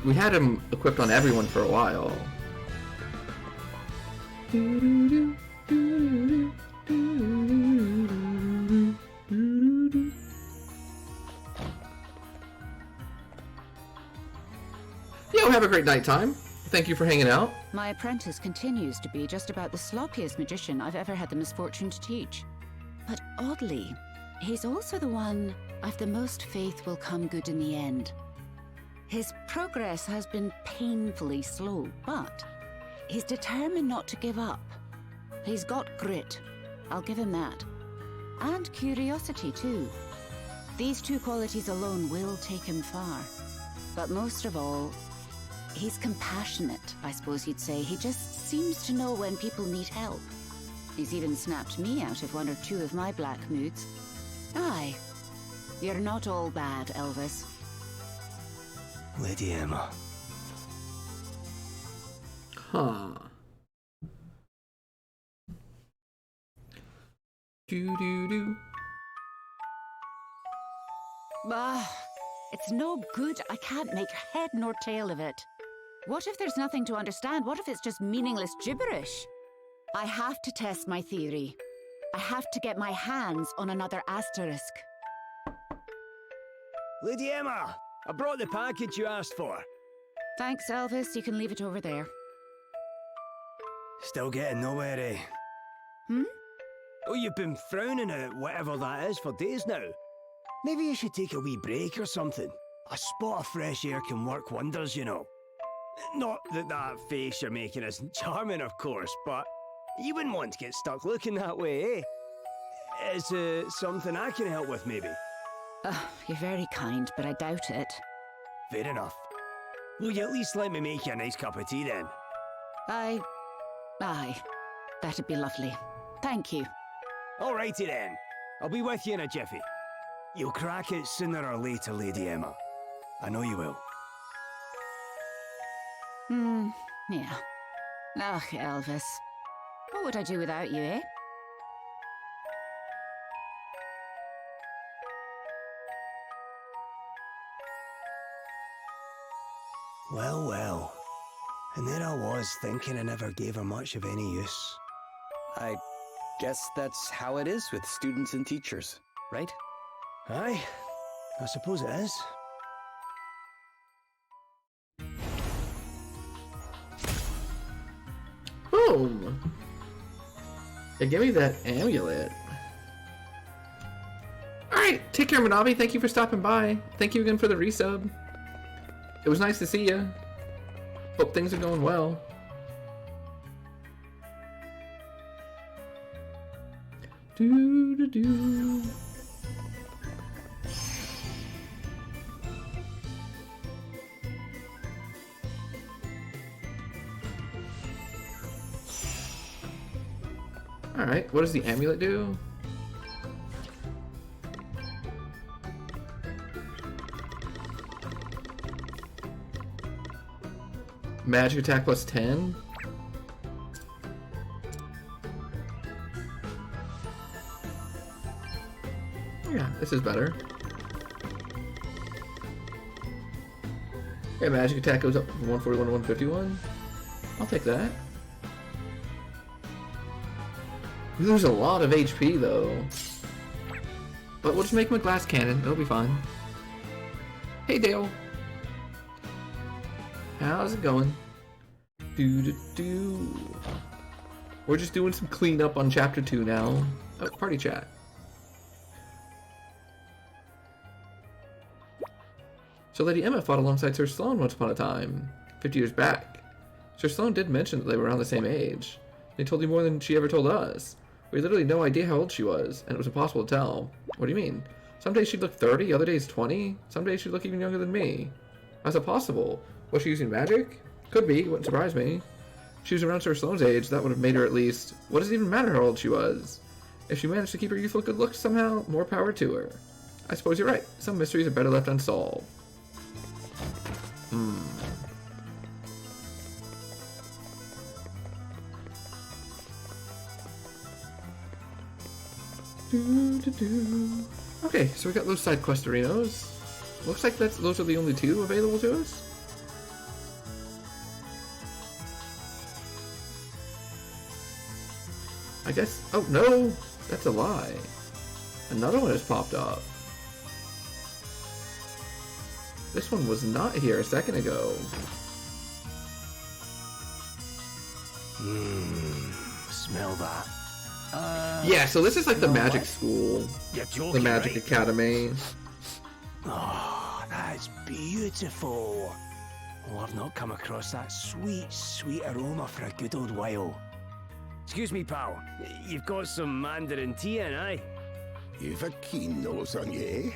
A: We had him equipped on everyone for a while. Yo, have a great nighttime. Thank you for hanging out.
K: My apprentice continues to be just about the sloppiest magician I've ever had the misfortune to teach. But oddly, he's also the one I've the most faith will come good in the end. His progress has been painfully slow, but he's determined not to give up. He's got grit, I'll give him that. And curiosity, too. These two qualities alone will take him far. But most of all, he's compassionate, I suppose you'd say. He just seems to know when people need help. He's even snapped me out of one or two of my black moods. Aye. You're not all bad, Elvis.
J: Lady Emma.
A: Huh. Do.
K: It's no good. I can't make head nor tail of it. What if there's nothing to understand? What if it's just meaningless gibberish? I have to test my theory. I have to get my hands on another asterisk.
J: Lady Emma, I brought the package you asked for.
K: Thanks, Elvis. You can leave it over there.
J: Still getting nowhere, eh?
K: Hmm?
J: Oh, you've been frowning at whatever that is for days now. Maybe you should take a wee break or something. A spot of fresh air can work wonders, you know. Not that that face you're making isn't charming, of course, but you wouldn't want to get stuck looking that way, eh? Is something I can help with, maybe?
K: You're very kind, but I doubt it.
J: Fair enough. Will you at least let me make you a nice cup of tea, then?
K: Aye. That'd be lovely. Thank you.
J: Alrighty then. I'll be with you in a jiffy. You'll crack it sooner or later, Lady Emma. I know you will.
K: Yeah. Ugh, Elvis. What would I do without you, eh?
J: Well, well. And there I was, thinking I never gave her much of any use.
H: I guess that's how it is with students and teachers, right?
J: Aye, I suppose it is.
A: Boom! Hey, give me that amulet. Alright, take care, Manabi. Thank you for stopping by. Thank you again for the resub. It was nice to see you. Hope things are going well. Do. Alright, what does the amulet do? Magic attack plus 10? Yeah, this is better. Yeah, magic attack goes up from 141 to 151. I'll take that. We lose a lot of HP though. But we'll just make him a glass cannon, it'll be fine. Hey Dale. How's it going? We're just doing some cleanup on chapter 2 now. Oh, party chat. So Lady Emma fought alongside Sir Sloane once upon a time, 50 years back. Sir Sloane did mention that they were around the same age. They told you more than she ever told us. We had literally no idea how old she was, and it was impossible to tell. What do you mean? Some days she'd look 30, other days 20. Some days she'd look even younger than me. How's it possible? Was she using magic? Could be, wouldn't surprise me. If she was around Sir Sloane's age, that would have made her at least... What does it even matter how old she was? If she managed to keep her youthful good looks somehow, more power to her. I suppose you're right. Some mysteries are better left unsolved. Okay, so we got those side quest arenas. Looks like those are the only two available to us. I guess... Oh, no! That's a lie. Another one has popped up. This one was not here a second ago.
J: Smell that.
A: Yeah, so this is like the magic school. The magic academy.
J: Oh, that's beautiful. Oh, I've not come across that sweet, sweet aroma for a good old while. Excuse me, pal. You've got some Mandarin tea in, aye?
L: You've a keen nose on you, eh?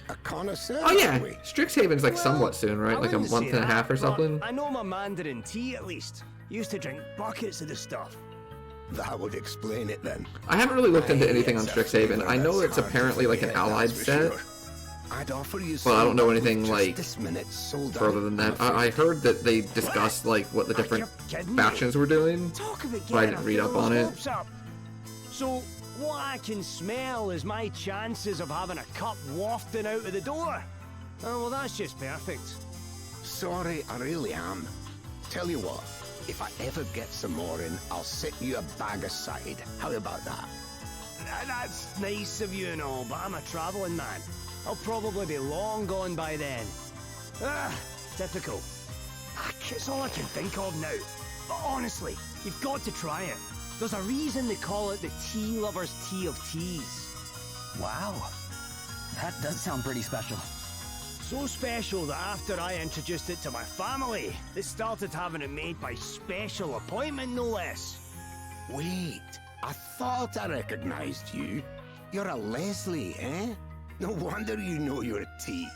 L: A connoisseur.
A: Oh yeah,
L: are we?
A: Strixhaven's like somewhat soon, right?
J: I
A: Like a
J: wouldn't
A: month
J: say
A: and a half or
J: that,
A: something.
J: but I know my Mandarin tea at least. Used to drink buckets of the stuff.
L: That would explain it then.
A: I haven't really looked into anything on
L: It's a
A: Strixhaven.
L: flavor
A: I know
L: that's
A: it's
L: hard to
A: apparently like an
L: forget,
A: allied
L: that's for
A: set,
L: sure. I'd offer you
A: but I don't know
L: some,
A: anything
L: just
A: like
L: this minute sold
A: further
L: out.
A: than that. I heard that they discussed like what the different factions were doing,
J: Talk about
A: but I
J: getting
A: didn't
J: a
A: read up on
J: few
A: it.
J: hopes up. So, what I can smell is my chances of having a cup wafting out of the door. Oh, well, that's just perfect.
L: Sorry, I really am. Tell you what, if I ever get some more in, I'll set you a bag aside. How about that?
J: That's nice of you and all, but I'm a travelling man. I'll probably be long gone by then. Typical. It's all I can think of now. But honestly, you've got to try it. There's a reason they call it the Tea Lover's Tea of Teas.
H: Wow. That does sound pretty special.
J: So special that after I introduced it to my family, they started having it made by special appointment, no less.
L: Wait, I thought I recognized you. You're a Leslie, eh? No wonder you know your tea.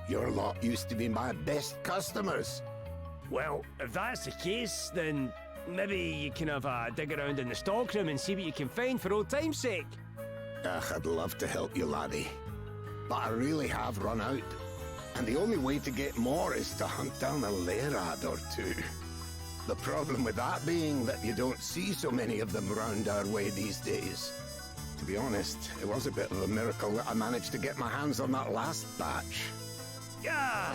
L: Your lot used to be my best customers.
J: Well, if that's the case, then maybe you can have a dig around in the stockroom and see what you can find for old time's sake.
L: Ugh, I'd love to help you, laddie. But I really have run out. And the only way to get more is to hunt down a lairad or two. The problem with that being that you don't see so many of them around our way these days. To be honest, it was a bit of a miracle that I managed to get my hands on that last batch.
J: Yeah,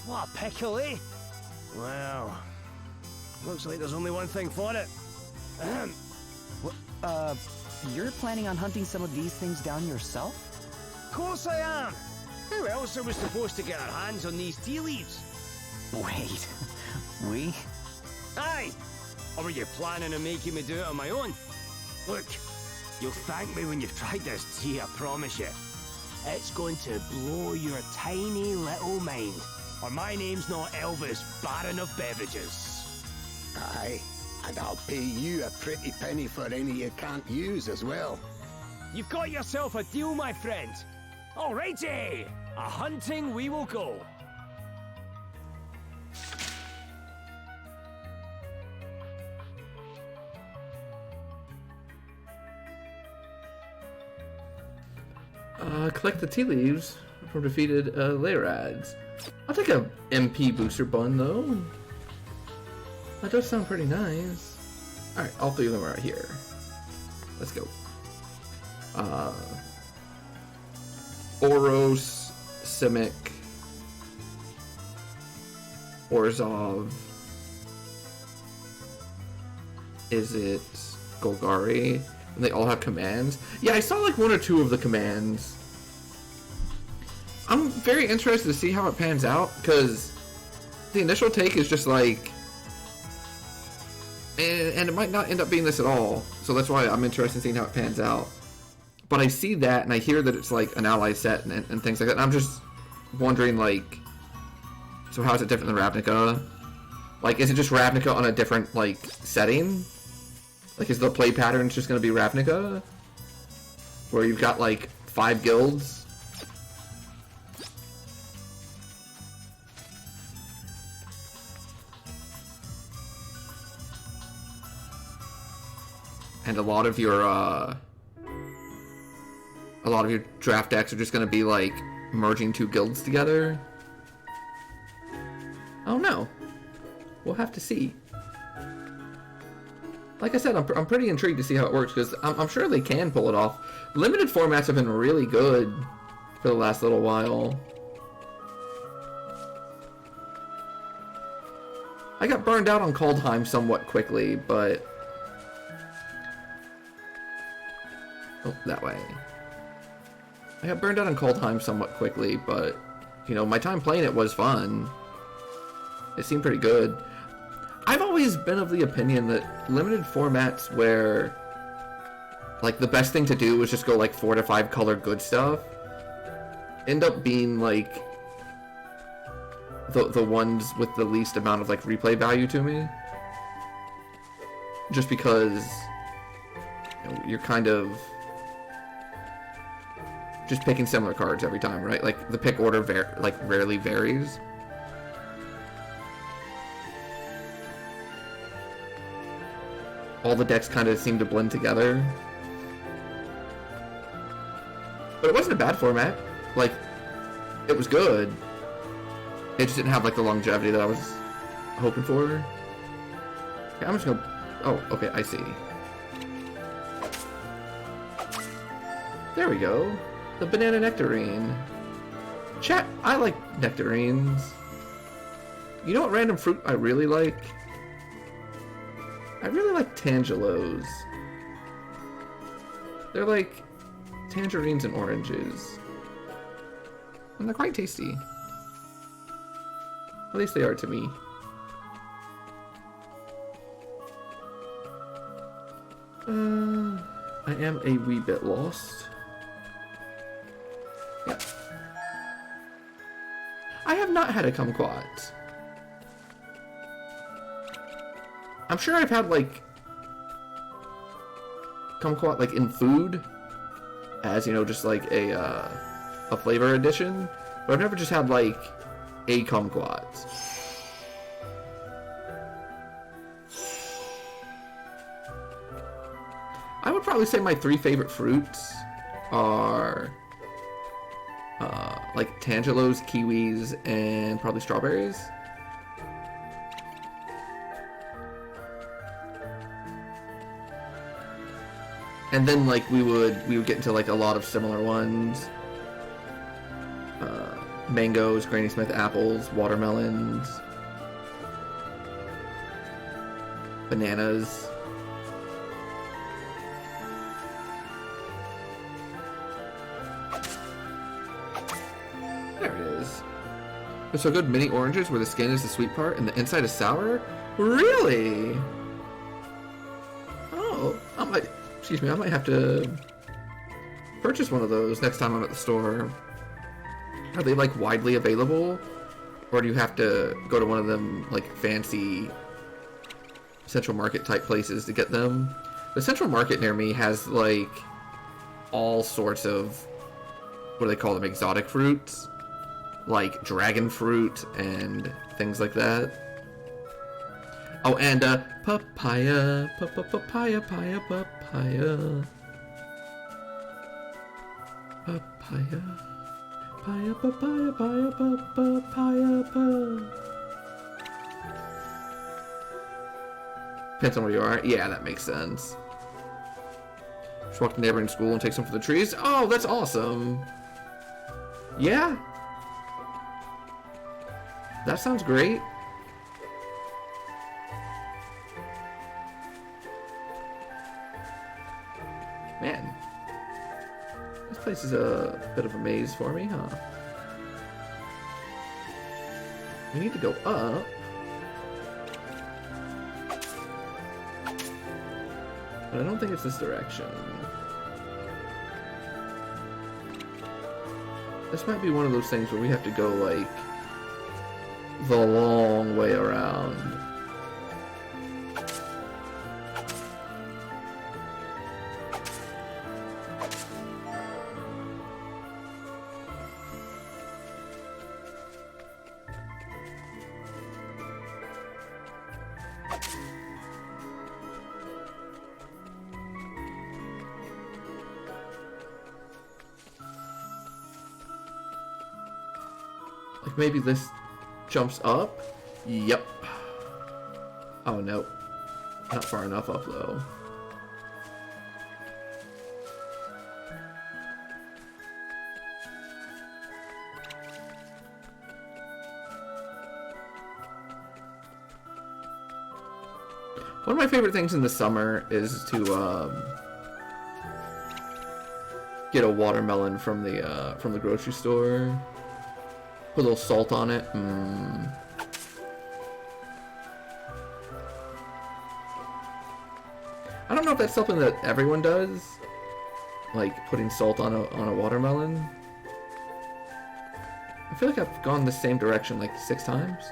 J: what a pickle, eh? Well, looks like there's only one thing for it.
H: You're planning on hunting some of these things down yourself?
J: Of course I am. Who else are we supposed to get our hands on these tea leaves?
H: Wait, we?
J: Aye. Or were you planning on making me do it on my own? Look, you'll thank me when you've tried this tea, I promise you. It's going to blow your tiny little mind. Or my name's not Elvis, Baron of Beverages.
L: Aye, and I'll pay you a pretty penny for any you can't use as well.
J: You've got yourself a deal, my friend. Alrighty, a hunting we will go.
A: Collect the tea leaves from defeated Lairads. I'll take a MP booster bun though. That does sound pretty nice. Alright, all three of them are right here. Let's go. Oros, Simic, Orzhov. Is it Golgari? And they all have commands. Yeah, I saw like one or two of the commands. I'm very interested to see how it pans out, because the initial take is just like, and it might not end up being this at all. So that's why I'm interested in seeing how it pans out. But I see that, and I hear that it's like an ally set and things like that. And I'm just wondering, like, so how is it different than Ravnica? Like, is it just Ravnica on a different, like, setting? Like, is the play pattern just going to be Ravnica? Where you've got, like, 5 guilds? And a lot of your draft decks are just going to be, like, merging 2 guilds together? I don't know. We'll have to see. Like I said, I'm pretty intrigued to see how it works, because I'm sure they can pull it off. Limited formats have been really good for the last little while. I got burned out on Kaldheim somewhat quickly, but... Oh, that way. I got burned out on Kaldheim somewhat quickly, but, you know, my time playing it was fun. It seemed pretty good. I've always been of the opinion that limited formats where, like, the best thing to do is just go, like, 4 to 5 color good stuff end up being like the ones with the least amount of like replay value to me. Just because you're kind of just picking similar cards every time, right? Like the pick order rarely varies. All the decks kind of seem to blend together. But it wasn't a bad format. Like, it was good. It just didn't have like the longevity that I was hoping for. Okay, I'm just gonna... Oh, okay, I see. There we go. The banana nectarine. Chat, I like nectarines. You know what random fruit I really like? I really like tangelos. They're like tangerines and oranges. And they're quite tasty. At least they are to me. I am a wee bit lost. Yeah. I have not had a kumquat. I'm sure I've had like kumquat like in food, as you know, just like a flavor addition. But I've never just had like a kumquat. I would probably say my 3 favorite fruits are like tangelos, kiwis, and probably strawberries. And then like we would get into like a lot of similar ones. Mangoes, Granny Smith apples, watermelons, bananas. There it is. They're so good. Mini oranges where the skin is the sweet part and the inside is sour? Really? Oh, I might have to purchase one of those next time I'm at the store. Are they like widely available? Or do you have to go to one of them like fancy Central Market type places to get them? The Central Market near me has like all sorts of, what do they call them, exotic fruits? Like dragon fruit and things like that. Oh, and papaya, papaya, papaya, papaya, papaya, papaya, papaya, papaya, papaya. Depends on where you are. Yeah, that makes sense. Just walk to the neighboring school and take some for the trees. Oh, that's awesome. Yeah. That sounds great. Man, this place is a bit of a maze for me, huh? We need to go up. But I don't think it's this direction. This might be one of those things where we have to go, like, the long way around. Like maybe this jumps up? Yep. Oh no. Not far enough up though. One of my favorite things in the summer is to get a watermelon from the grocery store. Put a little salt on it. I don't know if that's something that everyone does, like putting salt on a watermelon. I feel like I've gone the same direction like 6 times.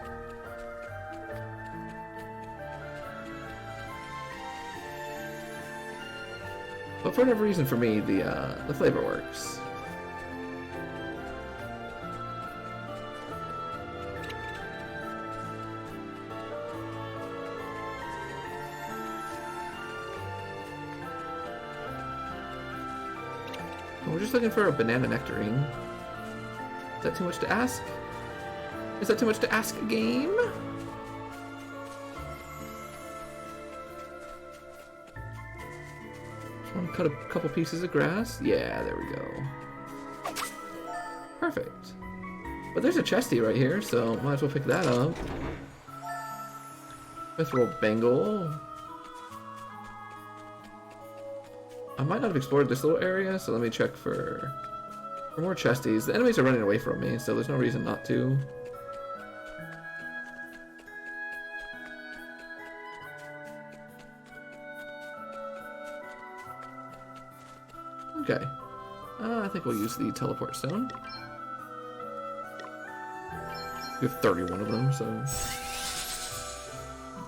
A: But for whatever reason, for me, the flavor works. We're just looking for a banana nectarine. Is that too much to ask? Is that too much to ask a game? Just want to cut a couple pieces of grass. Yeah, there we go. Perfect. But there's a chesty right here, so might as well pick that up. Mithril Bangle. I might not have explored this little area, so let me check for more chesties. The enemies are running away from me, so there's no reason not to. Okay. I think we'll use the teleport stone. We have 31 of them, so...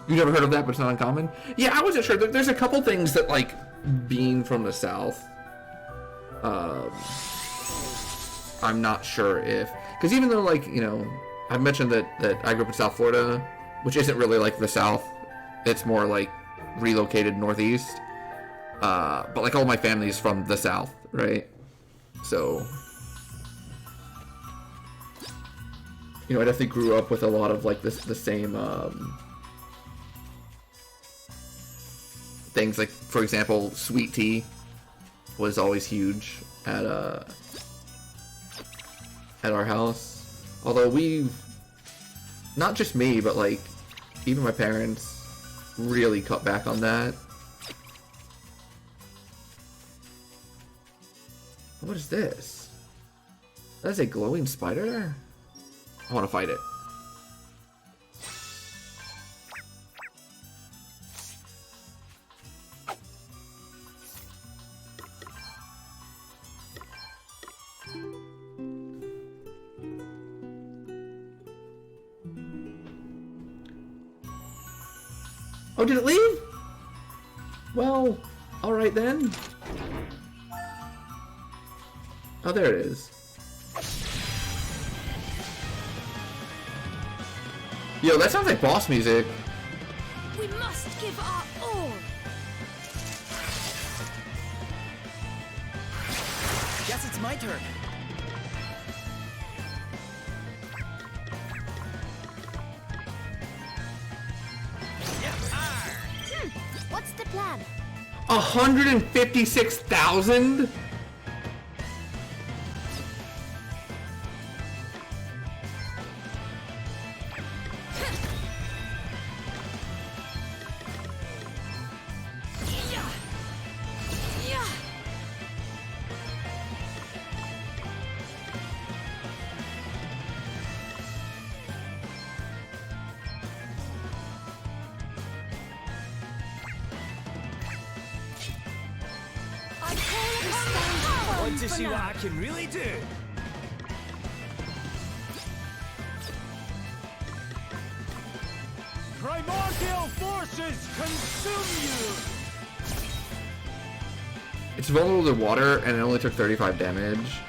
A: You never heard of that, but it's not uncommon? Yeah, I wasn't sure. There's a couple things that, like, being from the south, I'm not sure if... Because even though, like, you know, I mentioned that I grew up in South Florida, which isn't really, like, the south. It's more, like, relocated northeast. But, like, all my family is from the south, right? So... You know, I definitely grew up with a lot of, like, the same, things. Like, for example, sweet tea was always huge at our house. Although we've, not just me, but, like, even my parents really cut back on that. What is this? That is a glowing spider? I want to fight it. Oh, did it leave? Well, alright then. Oh, there it is. Yo, that sounds like boss music.
E: We must give our all.
H: Guess it's my turn.
E: What's the plan?
A: 156,000?
C: To see what I can really do. Primordial forces consume you.
A: It's vulnerable to water, and it only took 35 damage.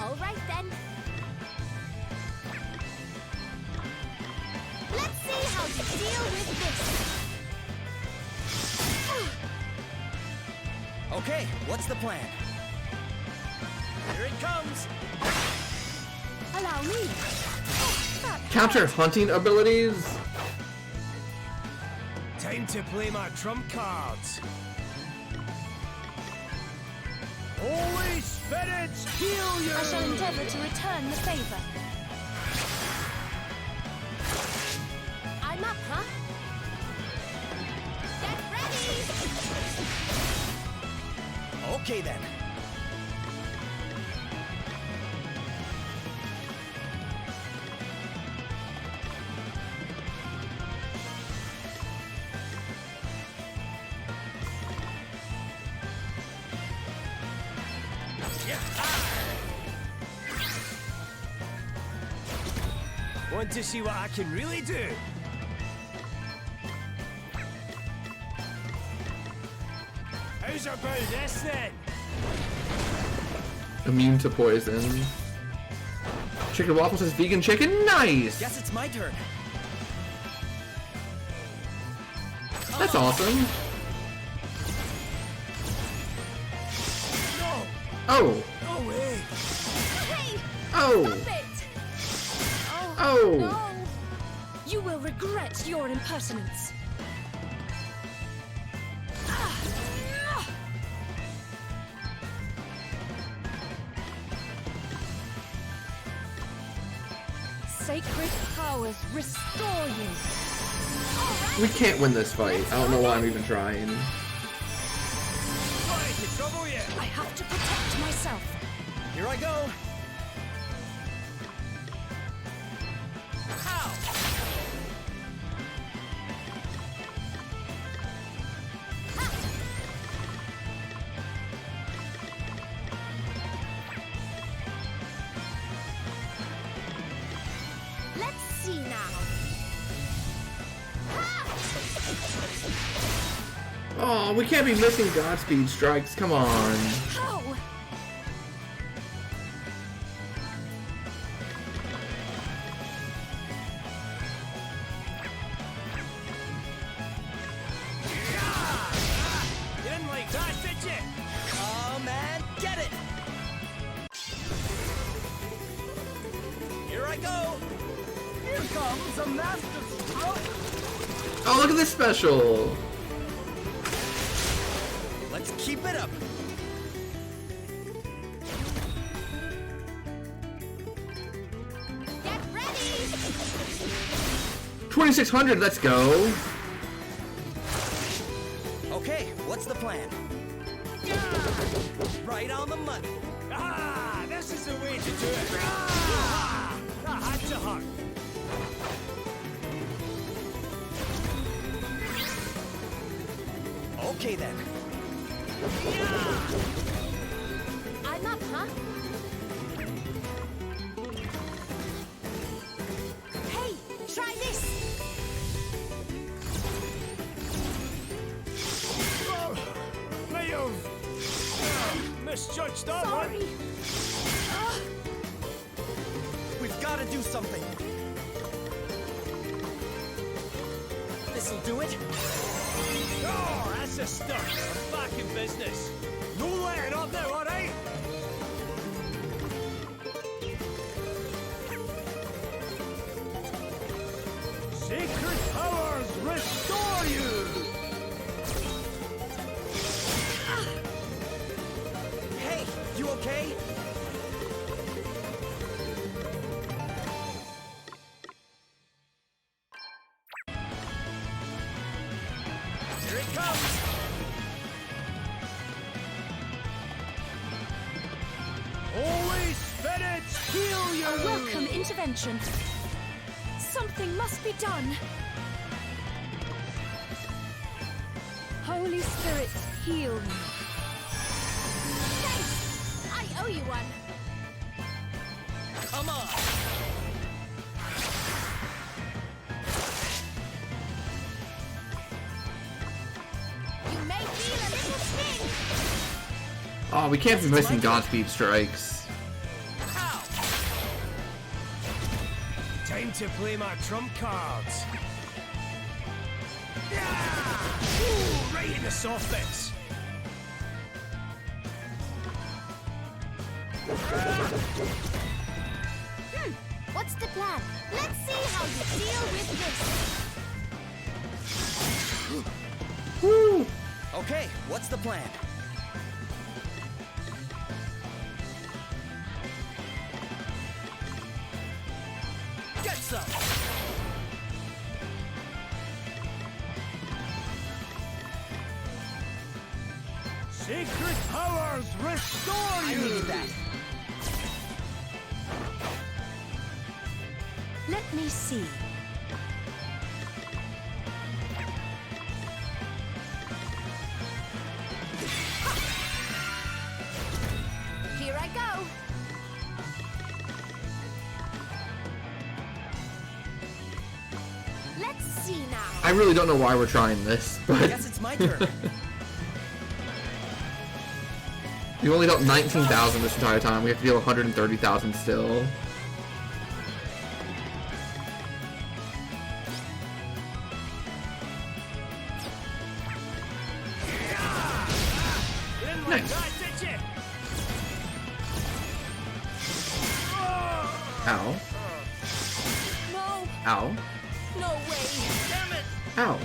E: All right then. Let's see how you deal with this.
H: Okay, what's the plan?
C: Here it comes.
E: Allow me.
A: Counter hunting abilities?
C: Time to play my trump cards. Holy spirits, heal you!
G: I shall endeavor to return the favor.
E: I'm up, huh? Get ready!
H: Okay then.
C: Want to see what I can really do? How's about this then?
A: Immune to poison. Chicken Waffle says vegan chicken. Nice!
H: Guess it's my turn.
A: That's awesome.
C: No!
A: Oh!
C: No way!
G: Hey!
A: Oh!
G: Stop it!
A: Oh!
G: No! You will regret your impertinence. Sacred powers restore you.
A: We can't win this fight. I don't know why I'm even trying.
C: Got into trouble yet?
G: I have to protect myself.
H: Here I go.
E: Let's see now.
A: Oh, we can't be missing Godspeed strikes. Come on.
G: How?
C: You didn't like that, did you?
H: Come and get it. Here I go.
C: Here comes a master stroke!
A: Oh, look at this special.
H: Let's keep it up.
E: Get ready!
A: 2600, let's go.
H: Okay, what's the plan? Right on the money.
C: Ah, this is the way to do it! Ah, that had to hurt.
H: Okay then.
E: I'm up, huh? Hey, try this!
C: Oh, may have misjudged that one.
E: Sorry.
H: We've got to do something. This'll do it.
C: Oh, that's a stunt. I'm back in business. No letting up now, alright? Sacred powers restore you!
H: Hey, you okay? Here it comes.
C: Holy spirits, heal you!
G: A welcome intervention. Something must be done. Holy Spirit, heal me.
E: Thanks! I owe you one.
H: Come on.
E: You may feel a little sting.
A: Oh, we can't be missing Godspeed strikes.
C: Time to play my trump cards. Yeah! Ooh, right in the soft bits.
E: What's the plan? Let's see how you deal with this.
A: Woo!
H: Okay, what's the plan? Get some.
C: Sacred powers restore you!
H: I needed that.
G: Let me see.
E: Here I
A: I really don't know why we're trying this, but...
H: I guess it's my turn.
A: You only dealt 19,000 this entire time. We have to deal 130,000 still. Nice. Ow.
G: No,
A: Ow.
G: no way.
H: Damn it!
A: Ow.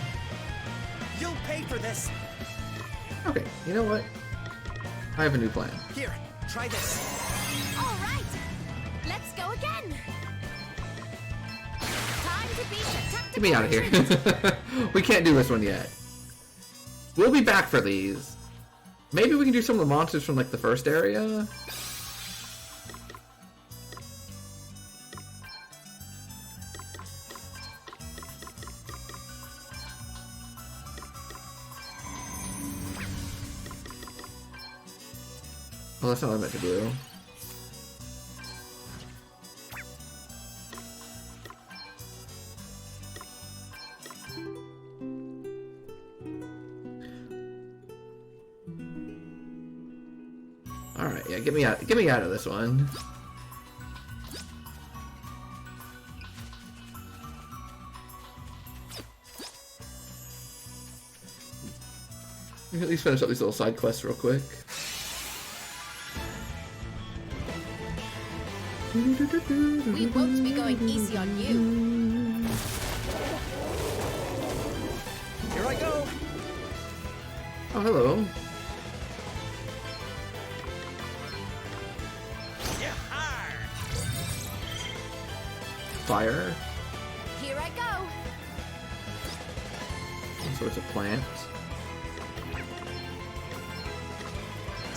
H: You'll pay for this.
A: Okay, you know what? I have a new plan.
H: Here, try this.
E: All right, let's go again. Time to beat the tactical
A: Get me out of here. We can't do this one yet. We'll be back for these. Maybe we can do some of the monsters from like the first area. Well, that's not what I meant to do. Alright, yeah, get me out of this one. We can at least finish up these little side quests real quick.
E: We won't be going easy on you.
H: Here I go.
A: Oh, hello. Fire.
E: Here I go.
A: All sorts of plants.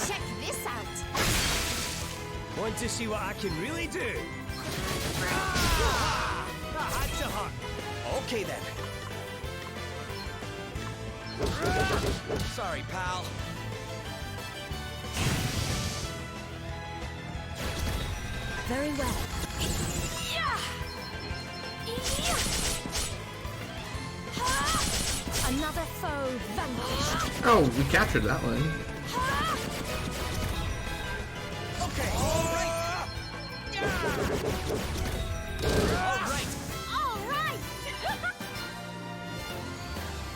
E: Check this out.
C: Want to see what I can really do? Ah! That had to hurt.
H: Okay then. Sorry, pal.
G: Very well.
E: Another foe vanquished.
A: Oh, we captured that one.
H: Okay. All right.
E: All right.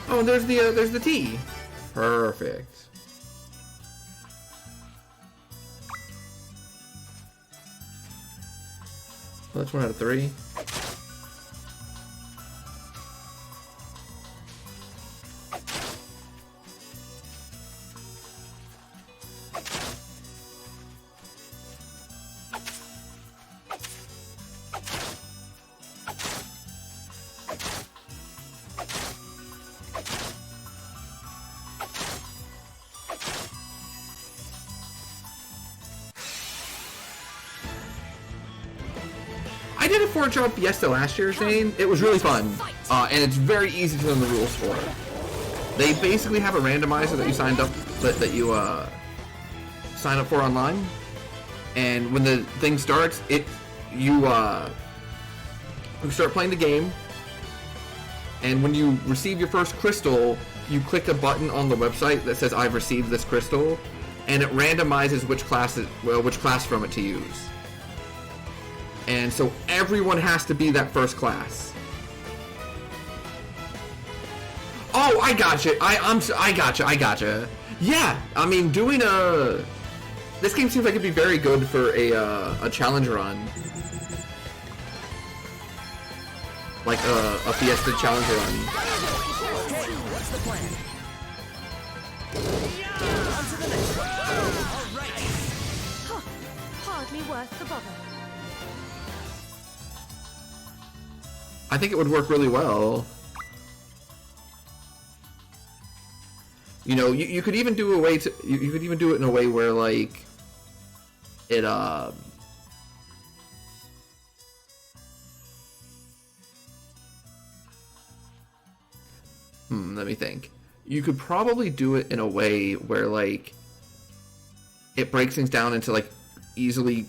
A: Oh, and there's the tea. Perfect. Well, that's 1 out of 3. I did a 4-jump Fiesta last year, Shane. It was really fun, and it's very easy to learn the rules for. They basically have a randomizer that you sign up for online, and when the thing starts, you start playing the game, and when you receive your first crystal, you click a button on the website that says "I've received this crystal," and it randomizes which class from it to use. And so everyone has to be that first class. Oh, I gotcha. I gotcha. Yeah, I mean, doing this game seems like it'd be very good for a challenge run, like a Fiesta challenge run.
H: Okay, what's the plan? On to the next one. All right.
E: Hardly worth the bother.
A: I think it would work really well. You know, you could even do you could even do it in a way where like it let me think. You could probably do it in a way where like it breaks things down into like easily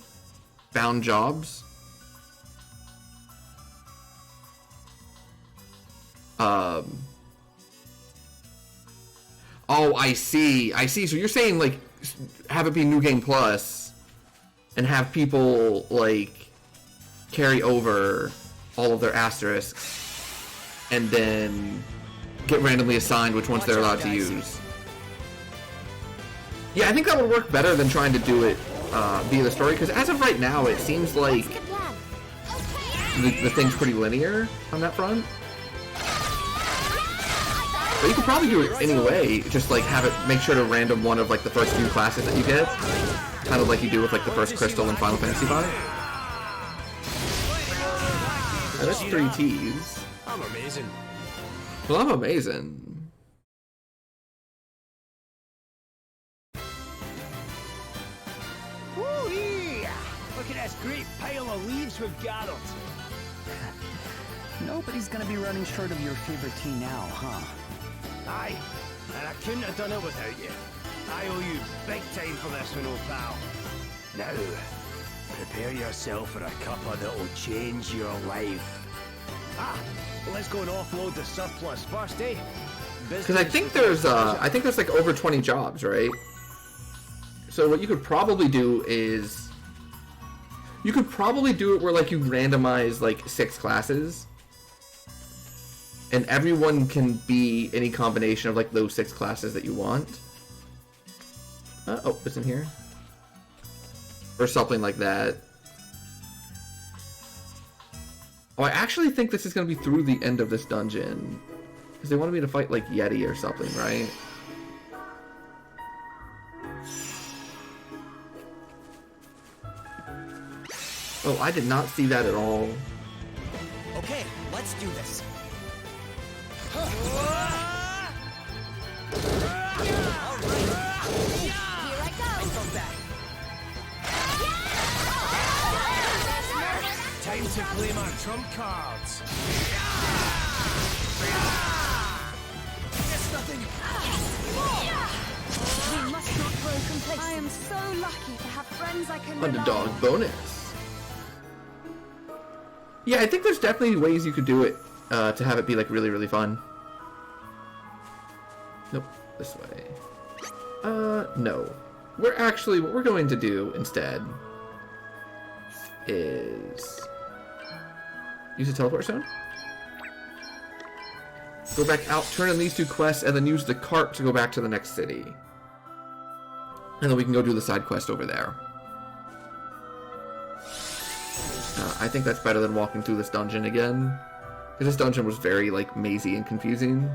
A: bound jobs. Oh, I see. So you're saying, like, have it be New Game Plus and have people, like, carry over all of their asterisks and then get randomly assigned which ones they're allowed to use. Yeah, I think that would work better than trying to do it via the story, because as of right now, it seems like the thing's pretty linear on that front. But you could probably do it anyway, just like have it, make sure to random one of like the first few classes that you get, kind of like you do with like the first crystal in Final Fantasy V. And that's 3 T's.
J: I'm amazing.
A: Well, I'm amazing.
J: Woo-wee! Look at this great pile of leaves we've gathered.
H: Nobody's gonna be running short of your favorite tea now, huh?
J: Aye, and I couldn't have done it without you. I owe you big time for this one, old pal. Now, prepare yourself for a cuppa that'll change your life. Let's go and offload the surplus first, eh?
A: Because I think there's like over 20 jobs, right? So what you could probably do is you could probably do it where like you randomize like 6 classes, and everyone can be any combination of like those 6 classes that you want. Oh, it's in here. Or something like that. Oh, I actually think this is going to be through the end of this dungeon. Because they wanted me to fight like Yeti or something, right? Oh, I did not see that at all.
H: Okay, let's do this.
C: Time to play my trump cards.
G: It's nothing. We must not grow complacent. I am so lucky to have friends I can rely on.
A: Underdog bonus. Yeah, I think there's definitely ways you could do it to have it be like really, really fun. Nope, this way. No. What we're going to do instead is use a teleport stone. Go back out, turn in these 2 quests, and then use the cart to go back to the next city. And then we can go do the side quest over there. I think that's better than walking through this dungeon again. Because this dungeon was very, like, mazy and confusing.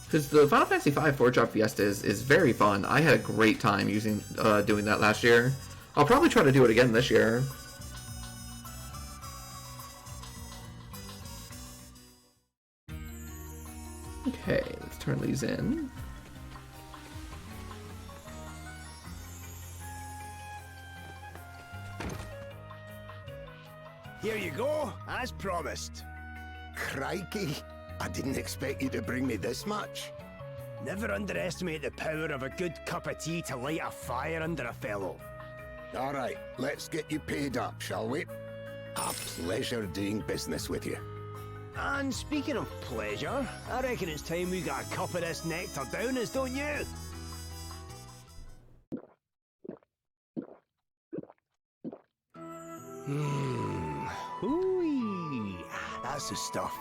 A: Because the Final Fantasy V 4-Drop Fiesta is very fun. I had a great time doing that last year. I'll probably try to do it again this year. Okay, let's turn these in.
J: Here you go, as promised.
L: Crikey, I didn't expect you to bring me this much.
J: Never underestimate the power of a good cup of tea to light a fire under a fellow.
L: All right, let's get you paid up, shall we? A pleasure doing business with you.
J: And speaking of pleasure, I reckon it's time we got a cup of this nectar down us, don't you? Ooh, that's the stuff.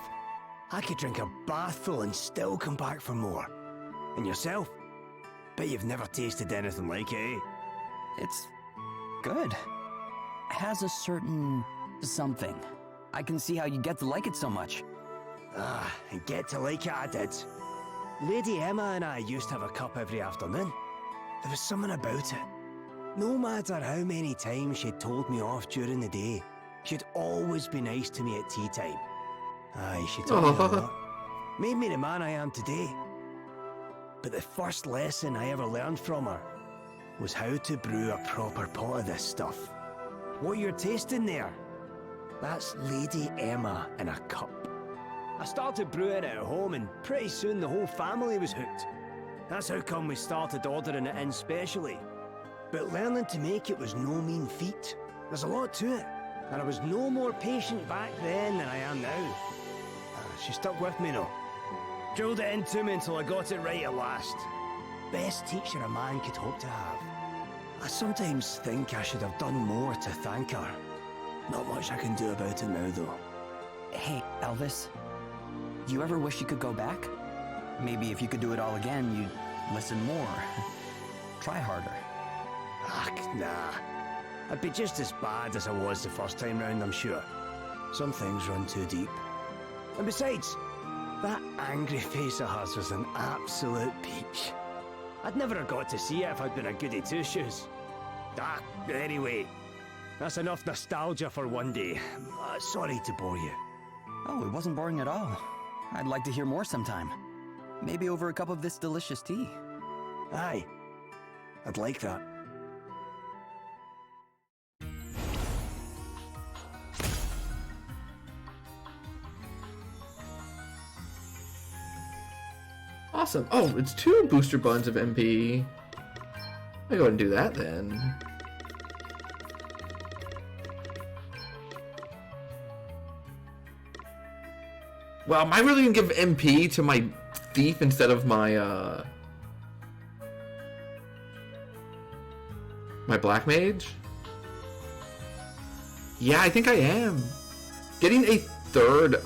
J: I could drink a bathful and still come back for more. And yourself? Bet you've never tasted anything like it, eh?
H: It's good. Has a certain something. I can see how you get to like it so much.
J: And get to like it I did. Lady Emma and I used to have a cup every afternoon. There was something about it. No matter how many times she'd told me off during the day, she'd always be nice to me at tea time. Aye, she taught me a lot. Made me the man I am today. But the first lesson I ever learned from her was how to brew a proper pot of this stuff. What you're tasting there, that's Lady Emma in a cup. I started brewing it at home and pretty soon the whole family was hooked. That's how come we started ordering it in specially. But learning to make it was no mean feat. There's a lot to it, and I was no more patient back then than I am now. She stuck with me though. Drilled it into me until I got it right at last. Best teacher a man could hope to have. I sometimes think I should have done more to thank her. Not much I can do about it now though.
H: Hey, Elvis. Do you ever wish you could go back? Maybe if you could do it all again, you'd listen more. Try harder.
J: Nah. I'd be just as bad as I was the first time round, I'm sure. Some things run too deep. And besides, that angry face of hers was an absolute peach. I'd never have got to see it if I'd been a goody two-shoes. Anyway, that's enough nostalgia for one day. Sorry to bore you.
H: Oh, it wasn't boring at all. I'd like to hear more sometime. Maybe over a cup of this delicious tea.
J: Aye, I'd like that.
A: Awesome. Oh, it's 2 booster buns of MP. I'll go ahead and do that then. Well, am I really gonna give MP to my thief instead of my my black mage? Yeah, I think I am. Getting a third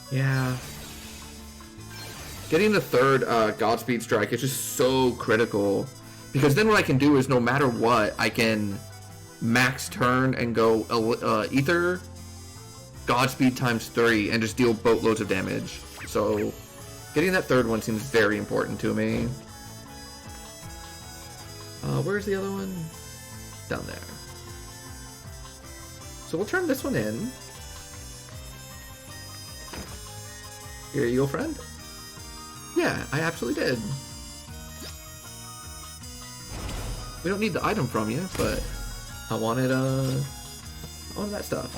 A: yeah. Getting the third Godspeed Strike is just so critical. Because then what I can do is no matter what, I can max turn and go Ether, Godspeed times 3, and just deal boatloads of damage. So getting that third one seems very important to me. Where's the other one? Down there. So we'll turn this one in. Here you go, friend. Yeah, I absolutely did. We don't need the item from you, but I wanted that stuff.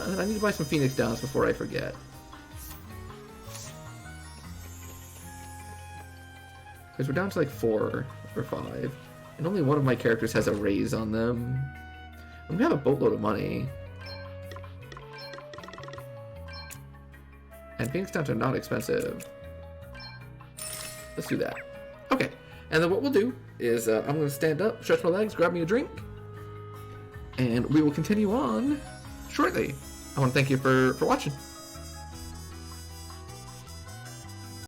A: And I need to buy some Phoenix Downs before I forget. Because we're down to like 4 or 5. And only one of my characters has a raise on them. And we have a boatload of money. And Phoenix Downs are not expensive. Let's do that. Okay. And then what we'll do is I'm going to stand up, stretch my legs, grab me a drink. And we will continue on shortly. I want to thank you for watching.